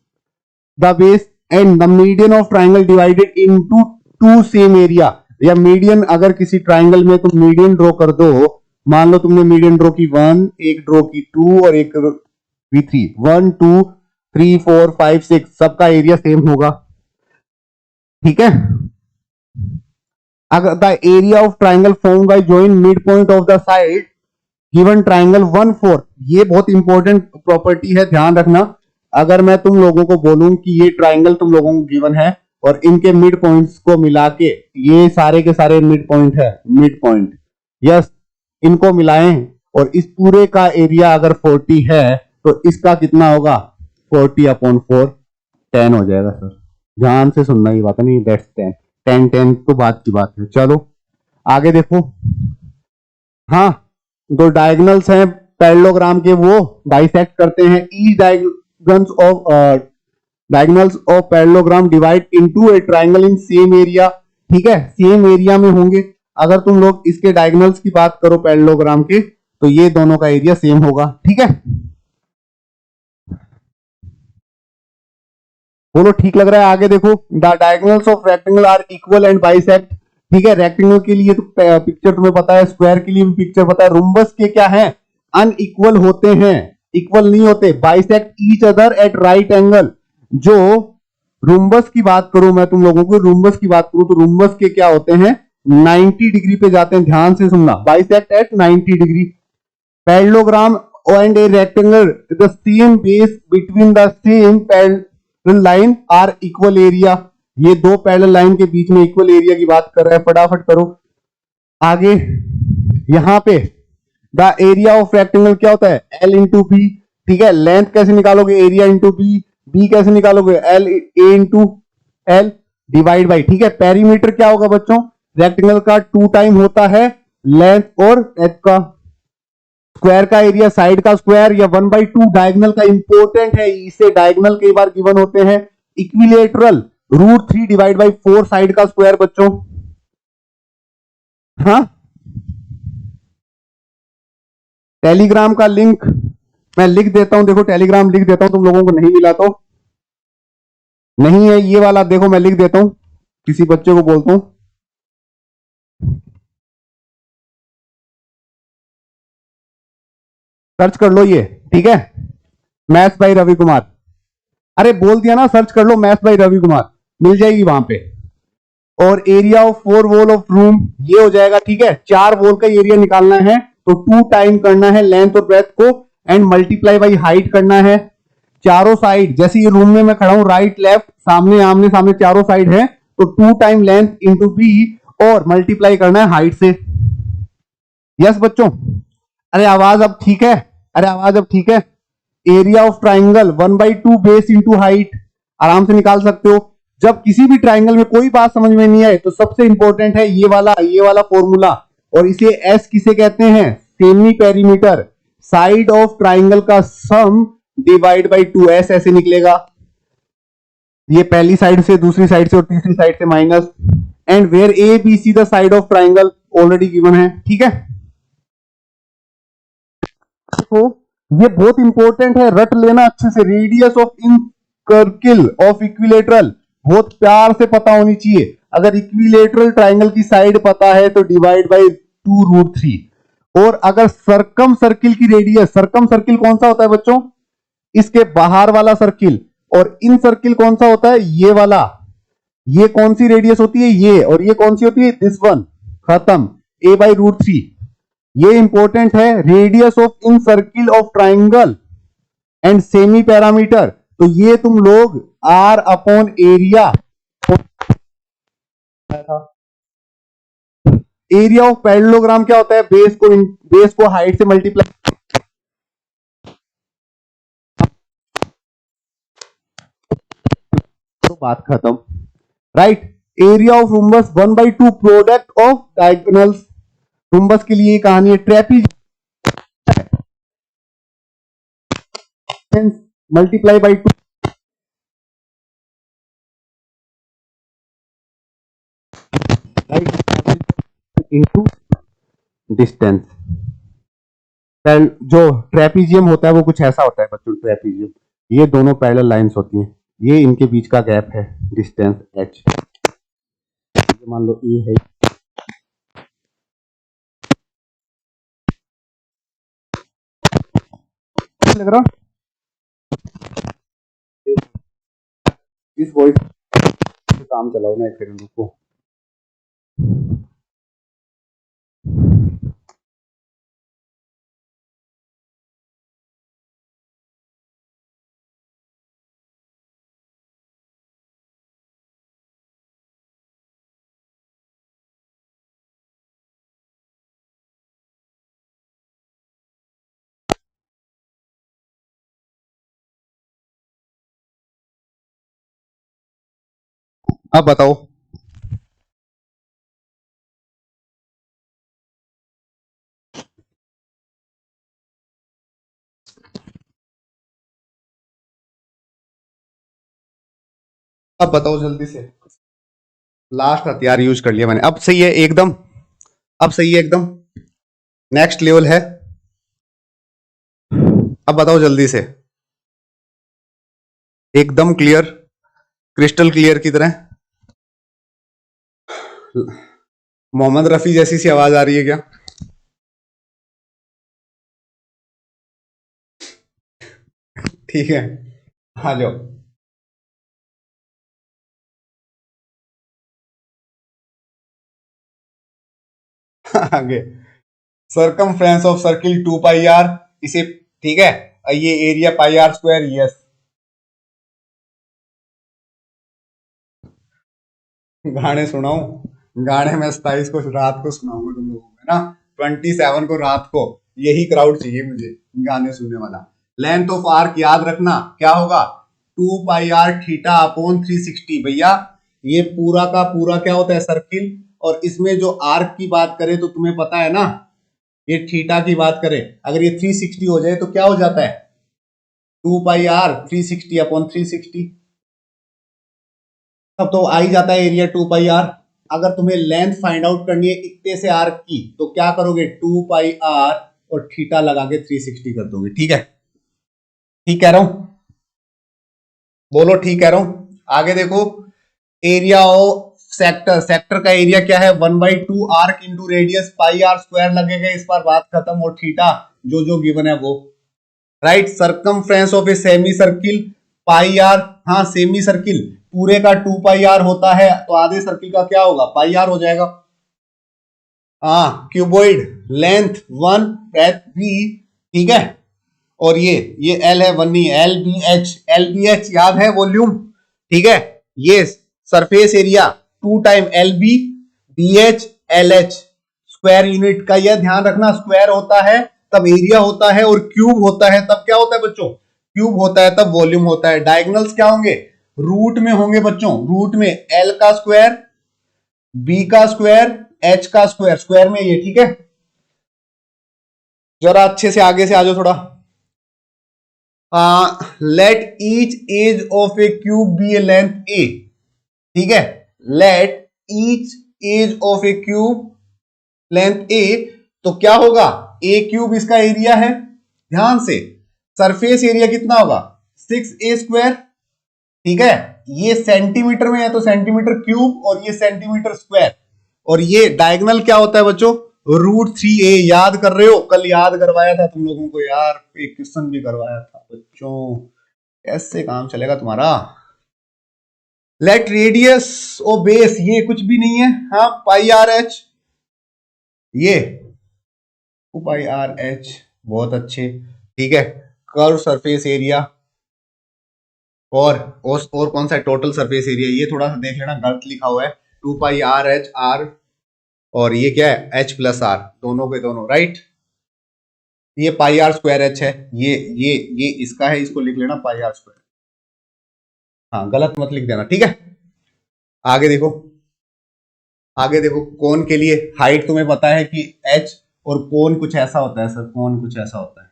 the base and the median of triangle divided into two same area. या मीडियन अगर किसी ट्राइंगल में तुम मीडियन ड्रॉ कर दो, मान लो तुमने मीडियन ड्रॉ की 1, एक ड्रॉ की 2 और एक भी 3, 1 2 3 4 5 6, सबका एरिया सेम होगा, ठीक है? अगर the area of triangle form by join mid point of the side given triangle 1/4, ये बहुत इंपॉर्टेंट प्रॉपर्टी है, ध्यान रखना। अगर मैं तुम लोगों को बोलूं कि ये ट्राइंगल तुम लोगों को गिवन है और इनके मिड पॉइंट्स को मिला के, ये सारे के सारे मिड पॉइंट है, मिड पॉइंट, यस, इनको मिलाएं और इस पूरे का एरिया अगर 40 है तो इसका कितना होगा? 40/4, 10 हो जाएगा सर। ध्यान से सुनना, ये बात नहीं, दैट्स 10, 10 तो बात की बात है। चलो आगे देखो। हाँ, दो डायगोनल्स हैं पैरेललोग्राम के, वो बाइसेक्ट करते हैं। Each diagonals of parallelogram divide into A triangle in same area, ठीक है? सेम एरिया में होंगे। अगर तुम लोग इसके डायगोनल्स की बात करो पैरेललोग्राम के, तो ये दोनों का एरिया सेम होगा, ठीक है? बोलो ठीक लग रहा है? आगे देखो, the diagonals of rectangle are equal and bisect, ठीक है? रेक्टेंगल के लिए तो पिक्चर तुम्हें पता है, स्क्वायर के लिए भी पिक्चर पता है। रोम्बस के क्या है? अनइक्वल होते हैं, इक्वल नहीं होते। Bisect each other at right angle. जो रोम्बस की बात करूं मैं तुम लोगों को, रोम्बस की बात करूं तो रोम्बस के क्या होते हैं? 90 डिग्री पे जाते हैं, ध्यान से सुनना, bisect at 90 degree. Parallelogram and a rectangle, the same base between the same parallel line are equal area। ये दो पैरेलल लाइन के बीच में इक्वल एरिया की बात कर रहा है, फटाफट करो आगे। यहां पे द एरिया ऑफ रेक्टेंगल क्या होता है? L इंटू बी, ठीक है? लेंथ कैसे निकालोगे? Area into B. बी कैसे निकालोगे? L A into L divide by, ठीक है? पेरीमीटर क्या होगा बच्चों? रेक्टेंगल का 2 टाइम होता है लेंथ और एच का स्क्वायर का एरिया साइड का स्क्वायर या 1/2 डायगोनल का इंपॉर्टेंट है, इसे डायगोनल कई बार गिवन होते हैं। इक्विलेटरल √3 डिवाइड बाई 4 साइड का स्क्वायर बच्चों। हाँ, टेलीग्राम का लिंक मैं लिख देता हूं, देखो टेलीग्राम लिख देता हूं, तुम लोगों को नहीं मिला तो नहीं है ये वाला, देखो मैं लिख देता हूं, किसी बच्चे को बोलता हूं, सर्च कर लो ये, ठीक है, मैथ्स बाई रवि कुमार। अरे बोल दिया ना, सर्च कर लो मैथ्स बाई रवि कुमार, मिल जाएगी वहां पे। और area of 4 wall of room ये हो जाएगा, ठीक है, 4 वॉल का एरिया निकालना है तो 2 टाइम करना है लेंथ और ब्रेथ को एंड मल्टीप्लाई बाई हाइट करना है। चारों साइड, जैसे ये रूम में मैं खड़ा हूं, राइट लेफ्ट सामने आमने सामने चारों साइड है, तो 2 टाइम लेंथ इंटू बी और मल्टीप्लाई करना है हाइट से। यस बच्चों, अरे आवाज अब ठीक है, अरे आवाज अब ठीक है। Area of triangle 1/2 base into height, आराम से निकाल सकते हो। जब किसी भी ट्राइंगल में कोई बात समझ में नहीं आए तो सबसे इंपॉर्टेंट है ये वाला फॉर्मूला, और इसे एस किसे कहते हैं, semi perimeter, side of triangle का सम डिवाइड बाई 2s ऐसे निकलेगा। ये पहली साइड से, दूसरी साइड से और तीसरी साइड से माइनस, and where A B C the side of triangle already given है, ठीक है। तो ये बहुत इंपॉर्टेंट है, रट लेना अच्छे से। Radius of in circle of equilateral बहुत प्यार से पता होनी चाहिए। अगर इक्विलेटरल ट्राइंगल की साइड पता है तो डिवाइड बाई 2√3, और अगर सर्कम सर्किल की रेडियस, सर्कम सर्किल कौन सा होता है बच्चों, इसके बाहर वाला सर्किल, और इन सर्किल कौन सा होता है, ये वाला। ये कौन सी रेडियस होती है, ये, और ये कौन सी होती है, दिस वन, खत्म, a/√3। ये इंपॉर्टेंट है, radius of in circle of triangle and semi parameter, तो ये तुम लोग r upon area, area of parallelogram क्या होता है, बेस को हाइट से मल्टीप्लाई, तो बात खत्म, right. Area of rhombus 1/2 product of diagonals, rhombus के लिए कहानी है, trapeze multiply by 2 into distance. जो ट्रेपीजियम होता है वो कुछ ऐसा होता है बच्चों, ट्रेपीजियम, ये दोनों पैरेलल लाइंस होती हैं, ये इनके बीच का गैप है डिस्टेंस h, मान लो ये है, लग रहा इस वॉइस काम चलाओ ना एक सेकंड रुको। अब बताओ, अब बताओ जल्दी से, लास्ट हथियार यूज कर लिया मैंने, अब सही है एकदम, अब सही है एकदम, नेक्स्ट लेवल है। अब बताओ जल्दी से, एकदम क्लियर, क्रिस्टल क्लियर की तरह। मोहम्मद रफी जैसी सी आवाज आ रही है क्या? ठीक है, आ जाओ। आगे, सर्कमफ्रेंस ऑफ सर्किल 2πr, इसे, ठीक है, ये एरिया πr², यस। गाने सुनाऊं, गाने में 27 को रात को सुनाऊंगा तुम लोगों को, है ना, 27 को रात को, यही क्राउड चाहिए मुझे गाने सुनने वाला। लेंथ ऑफ आर्क याद रखना क्या होगा, 2πr थीटा अपॉन 360। भैया ये पूरा का पूरा क्या होता है, सर्किल, और इसमें जो आर्क की बात करें तो तुम्हें पता है ना, ये थीटा की बात करें, अगर ये 360 हो जाए तो क्या हो जाता है 2 पाई आर 360 अपॉन 360, तब तो आ ही जाता है एरिया 2 पाई आर। अगर तुम्हें लेंथ फाइंड आउट करनी है इतने से आर की तो क्या करोगे 2 पाई आर और थीटा लगा के 360 कर दोगे। ठीक है, ठीक कह रहा हूं, बोलो ठीक कह रहा हूं। आगे देखो एरिया ऑफ सेक्टर, सेक्टर का एरिया क्या है 1/2 arc into radius pi R square लगेगा, इस बार बात खत्म। और थीटा जो जो गिवन है वो, right. Circumference of a semi circle pi R, हाँ सेमी सर्किल पूरे का 2 पाई आर होता है तो आधे सर्किल का क्या होगा पाई आर हो जाएगा। हाँ क्यूबॉइड लेंथ 1 ब्रेथ b, ठीक है। और ये L है 1 नहीं एल बी एच याद है वॉल्यूम, ठीक है। ये surface area 2 time L B B H L H, square unit का यह ध्यान रखना, स्क्वायर होता है तब एरिया होता है और क्यूब होता है तब क्या होता है बच्चों, क्यूब होता है तब वॉल्यूम होता है। डायगोनल्स क्या होंगे रूट में होंगे बच्चों, रूट में एल का स्क्वायर बी का स्क्वायर एच का स्क्वायर, स्क्वायर में ये, ठीक है। जरा अच्छे से आगे से आ जाओ थोड़ा। Let each edge of a cube be a length A, ठीक है। Let each edge of a cube length A, तो क्या होगा ए क्यूब इसका एरिया है, ध्यान से सरफेस एरिया कितना होगा 6a स्क्वायर, ठीक है। ये सेंटीमीटर में है तो सेंटीमीटर क्यूब और ये सेंटीमीटर स्क्वायर, और ये डायगोनल क्या होता है बच्चों √3a, याद कर रहे हो कल याद करवाया था तुम लोगों को यार, एक क्वेश्चन भी करवाया था बच्चों, कैसे काम चलेगा तुम्हारा। लेट रेडियस ओ बेस, ये कुछ भी नहीं है, हाँ पाई आर एच, ये 2 पाई आर एच, बहुत अच्छे, ठीक है। कर्व सरफेस एरिया और कौन सा है टोटल सरफेस एरिया, ये थोड़ा सा देख लेना गलत लिखा हुआ है 2 पाई आर एच आर, और ये क्या है एच प्लस आर, दोनों के दोनों, राइट। ये पाई आर स्क्वायर एच है, ये इसका है, इसको लिख लेना पाई आर स्क्वायर, हाँ गलत मत लिख देना, ठीक है। आगे देखो, आगे देखो कोन के लिए हाइट तुम्हें पता है कि h, और कोन कुछ ऐसा होता है सर, कोन कुछ ऐसा होता है,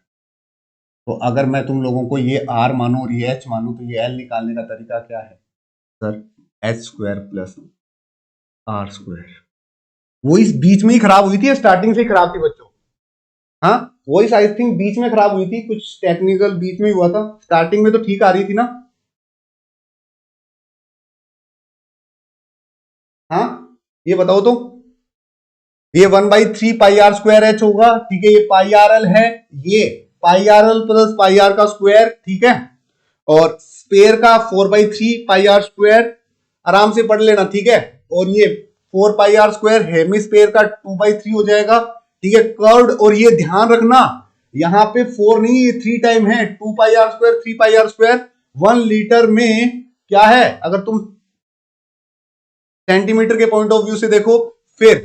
तो अगर मैं तुम लोगों को ये r मानू और ये h मानू तो ये l निकालने का तरीका क्या है sir, h square plus r square. वो इस बीच में ही खराब हुई थी, स्टार्टिंग से ही खराब थी बच्चों, हाँ वो इस आई थिंक बीच में खराब हुई थी, कुछ टेक्निकल बीच में हुआ था, स्टार्टिंग में तो ठीक आ रही थी ना, हाँ ये बताओ तो। ये 1/3 पाई आर स्क्वायर एच होगा, ठीक है। ये पाई आर एल है, ये pi R L plus pi R का स्क्वायर, ठीक है। और स्पेयर का 4/3 पाई आर स्क्वायर, आराम से पढ़ लेना, ठीक है। और ये 4 पाई आर स्क्वायर हेमिस्फेयर का 2/3 हो जाएगा, ठीक है। कर्व्ड, और ये ध्यान रखना यहाँ पे 4 नहीं ये 3 टाइम है, 2 pi R square 3 pi R square. 1 litre में क्या है, अगर तुम सेंटीमीटर के पॉइंट ऑफ व्यू से देखो, फिर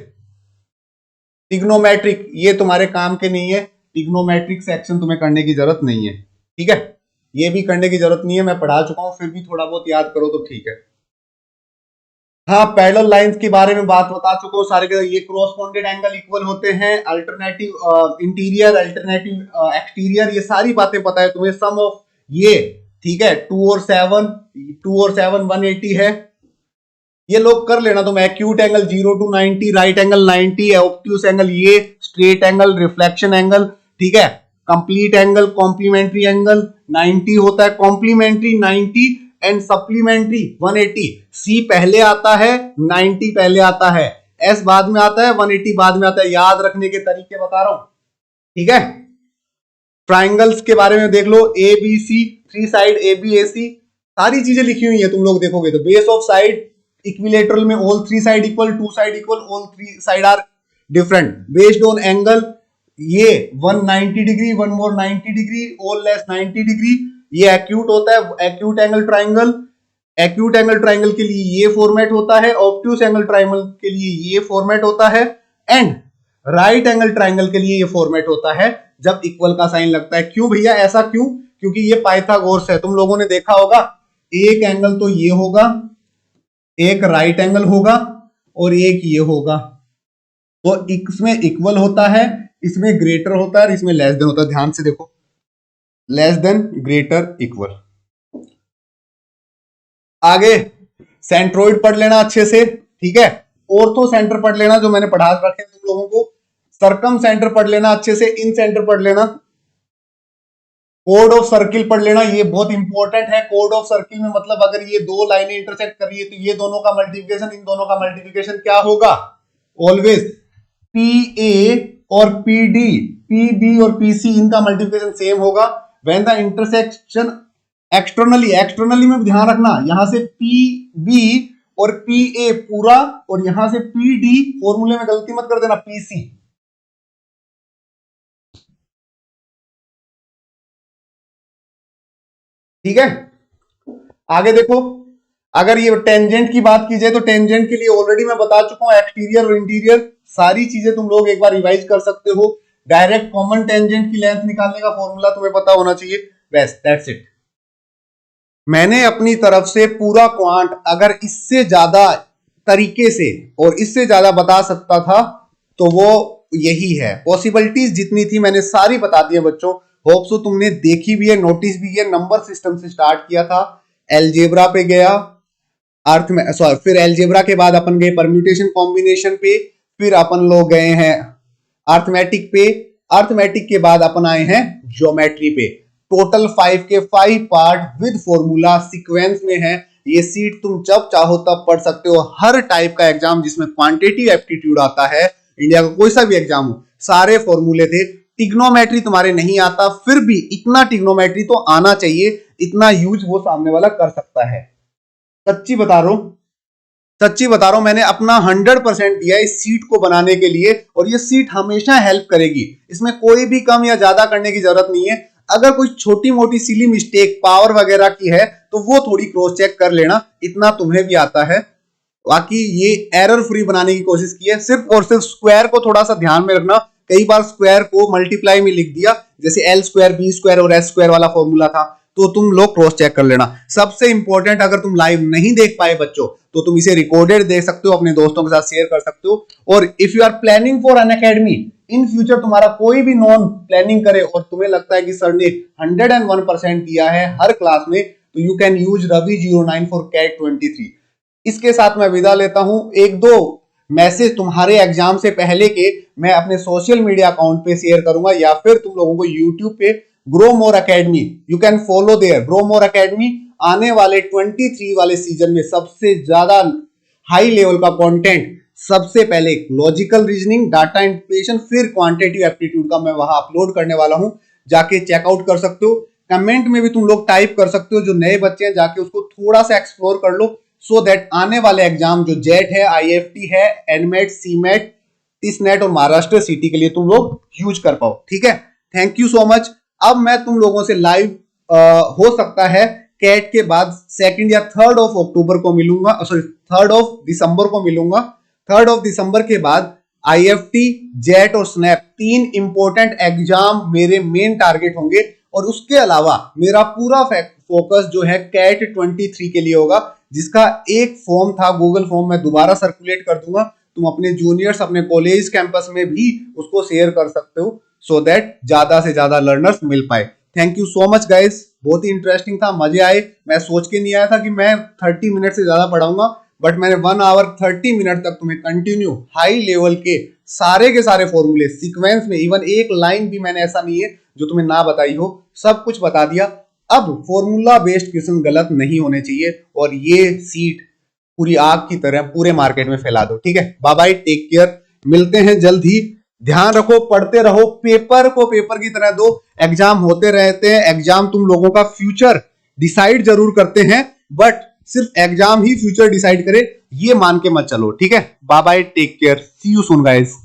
टिग्नोमेट्रिक ये तुम्हारे काम के नहीं है, टिग्नोमेट्रिक सेक्शन तुम्हें करने की जरूरत नहीं है, ठीक है। ये भी करने की जरूरत नहीं है, मैं पढ़ा चुका हूं, फिर भी थोड़ा बहुत याद करो तो ठीक है। हाँ पैरेलल लाइंस के बारे में बात बता चुका हूं सारे के, ये क्रॉसपोंडेड एंगल इक्वल होते हैं, अल्टरनेटिव इंटीरियर अल्टरनेटिव एक्सटीरियर, ये सारी बातें पता है तुम्हें। सम ऑफ ये, ठीक है 2 और 7 180 है, ये लोग कर लेना तुम। Acute angle 0 to 90, right angle 90 है, ऑब्ट्यूस एंगल ये, स्ट्रेट एंगल रिफ्लेक्शन एंगल, ठीक है। कंप्लीट एंगल कॉम्प्लीमेंट्री एंगल 90 होता है, कॉम्प्लीमेंट्री 90 एंड सप्लीमेंट्री 180। सी पहले आता है, 90 पहले आता है, एस बाद में आता है, 180 बाद में आता है, याद रखने के तरीके बता रहा हूं, ठीक है। ट्राइंगल्स के बारे में देख लो, A B C, 3 side A B A C, सारी चीजें लिखी हुई है, तुम लोग देखोगे तो। बेस ऑफ साइड इक्विलेटरल में all 3 side equal, 2 side equal, all 3 side are different. Based on angle, ये 190 degree, 1 more 90 degree, all less 90 degree, ये एक्यूट होता है, acute angle triangle. Acute angle triangle के लिए ये फॉर्मेट होता है, ऑब्ट्यूस एंगल ट्राइंगल के लिए ये फॉर्मेट होता है, एंड राइट एंगल ट्राइंगल के लिए ये फॉर्मेट होता है जब इक्वल का साइन लगता है। क्यों भैया ऐसा क्यों, क्योंकि ये पाइथागोरस है, तुम लोगों ने देखा होगा, एक एंगल तो ये होगा, एक राइट एंगल होगा और एक ये होगा, तो इसमें इक्वल होता है, इसमें ग्रेटर होता है और इसमें लेस देन होता है। ध्यान से देखो, लेस देन, ग्रेटर, इक्वल। आगे सेंट्रोइड पढ़ लेना अच्छे से, ठीक है। ऑर्थो सेंटर पढ़ लेना जो मैंने पढ़ा रखे तुम लोगों को। सर्कम सेंटर पढ़ लेना अच्छे से, इन सेंटर पढ़ लेना। कोड ऑफ सर्किल पढ़ लेना, ये बहुत इंपॉर्टेंट है। कोड ऑफ सर्किल में मतलब अगर ये दो लाइनें इंटरसेक्ट कर रही है तो ये दोनों का मल्टीप्लिकेशन, इन दोनों का मल्टीप्लिकेशन क्या होगा? ऑलवेज पी ए और पी डी, पी बी और पी सी, इनका मल्टीप्लिकेशन सेम होगा। When the intersection externally, externally में ध्यान रखना, यहां से पी बी और पी ए पूरा, और यहां से पी डी, फॉर्मूले में गलती मत कर देना, पी सी। ठीक है। आगे देखो, अगर ये टेंजेंट की बात की जाए तो टेंजेंट के लिए ऑलरेडी मैं बता चुका हूं, एक्सटीरियर और इंटीरियर सारी चीजें तुम लोग एक बार रिवाइज कर सकते हो। डायरेक्ट कॉमन टेंजेंट की लेंथ निकालने का फॉर्मूला तुम्हें पता होना चाहिए, बस दैट्स इट। मैंने अपनी तरफ से पूरा क्वांट अगर इससे ज्यादा तरीके से और इससे ज्यादा बता सकता था तो वो यही है। पॉसिबिलिटीज जितनी थी मैंने सारी बता दी है बच्चों। होप सो तुमने देखी भी है, नोटिस भी है। नंबर सिस्टम से स्टार्ट किया था, एलजेब्रा पे गया, अर्थ में सॉरी, फिर एलजेब्रा के बाद अपन गए परम्यूटेशन कॉम्बिनेशन पे, फिर अपन लोग गए हैं अर्थमेटिक पे, अर्थमेटिक के बाद अपन आए हैं ज्योमेट्री पे। टोटल 5 के 5 पार्ट विद फॉर्मूला सीक्वेंस में है। ये सीट तुम जब चाहो तब पढ़ सकते हो। हर टाइप का एग्जाम जिसमें क्वांटिटेटिव एप्टीट्यूड आता है, इंडिया का कोई सा भी एग्जाम हो, सारे फॉर्मूले थे। टिग्नोमेट्री तुम्हारे नहीं आता, फिर भी इतना टिग्नोमेट्री तो आना चाहिए, इतना यूज वो सामने वाला कर सकता है। सच्ची बता रहा हूं, सच्ची बता रहा हूं, मैंने अपना 100% दिया इस सीट को बनाने के लिए, और ये सीट हमेशा हेल्प करेगी। इसमें कोई भी कम या ज्यादा करने की जरूरत नहीं है। अगर कोई छोटी मोटी सिली मिस्टेक पावर वगैरह की है तो वो थोड़ी क्रॉस चेक कर लेना, इतना तुम्हें भी आता है। बाकी ये एरर फ्री बनाने की कोशिश की है। सिर्फ और सिर्फ स्क्वायर को थोड़ा सा ध्यान में रखना। कई बार स्क्वायर को मल्टीप्लाई में लिख दिया, जैसे एल स्क्वायर, बी स्क्वायर और एस स्क्वायर वाला फॉर्मूला था, तो तुम लोग क्रॉस चेक कर लेना। सबसे इंपॉर्टेंट, अगर तुम लाइव नहीं देख पाए बच्चों तो तुम इसे रिकॉर्डेड देख सकते हो, अपने दोस्तों के साथ शेयर कर सकते हो। और if you are planning for an academy, in future तुम्हारा कोई भी नॉन प्लानिंग करे और तुम्हें लगता है कि सर ने 101% दिया है हर क्लास में, तो you can use Ravi 09 for CAT 23। इसके साथ मैं विदा लेता हूं। एक दो मैसेज तुम्हारे एग्जाम से पहले के मैं अपने सोशल मीडिया अकाउंट पे शेयर करूंगा, या फिर तुम लोगों को यूट्यूब पे Grow More Academy, you can follow there. Grow More Academy आने वाले 23 वाले सीजन में सबसे ज्यादा हाई लेवल का कंटेंट, सबसे पहले लॉजिकल रीजनिंग, डाटा इंटरप्रिटेशन, फिर क्वांटिटेटिव एप्टीट्यूड का मैं वहां अपलोड करने वाला हूं। जाके चेकआउट कर सकते हो। कमेंट में भी तुम लोग टाइप कर सकते हो, जो नए बच्चे हैं जाके उसको थोड़ा सा एक्सप्लोर कर लो, सो दैट आने वाले एग्जाम जो जेट है, आईएफटी है, एनमेट, सीमेट, टिसनेट और महाराष्ट्र सिटी के लिए तुम लोग यूज कर पाओ। ठीक है, थैंक यू सो मच। अब मैं तुम लोगों से लाइव हो सकता है कैट के बाद 2 या 3 ऑफ अक्टूबर को मिलूंगा, सॉरी 3 ऑफ दिसंबर को मिलूंगा। 3 ऑफ दिसंबर के बाद आईएफटी, जेट और स्नैप 3 इंपॉर्टेंट एग्जाम मेरे मेन टारगेट होंगे। और उसके अलावा मेरा पूरा फोकस जो है कैट 23 के लिए होगा, जिसका एक फॉर्म था गूगल फॉर्म, मैं दोबारा सर्कुलेट कर दूंगा। तुम अपने जूनियर्स, अपने कॉलेज कैंपस में भी उसको शेयर कर सकते हो, सो दैट ज्यादा से ज्यादा लर्नर्स मिल पाए। Thank you so much guys, बहुत ही इंटरेस्टिंग था, मजे आए। मैं सोच के नहीं आया था कि मैं 30 मिनट से ज्यादा पढ़ाऊंगा, बट मैंने 1 आवर 30 मिनट तक तुम्हें कंटिन्यू हाई लेवल के सारे फॉर्मूले सीक्वेंस में, इवन एक लाइन भी मैंने ऐसा नहीं है जो तुम्हें ना बताई हो, सब कुछ बता दिया। अब फॉर्मूला बेस्ड क्वेश्चन गलत नहीं होने चाहिए, और ये सीट पूरी आग की तरह पूरे मार्केट में फैला दो। ठीक है, बाय बाय, टेक केयर, मिलते हैं जल्द ही। ध्यान रखो, पढ़ते रहो, पेपर को पेपर की तरह दो। एग्जाम होते रहते हैं, एग्जाम तुम लोगों का फ्यूचर डिसाइड जरूर करते हैं, बट सिर्फ एग्जाम ही फ्यूचर डिसाइड करे ये मान के मत चलो। ठीक है, bye bye, take care, see you soon guys.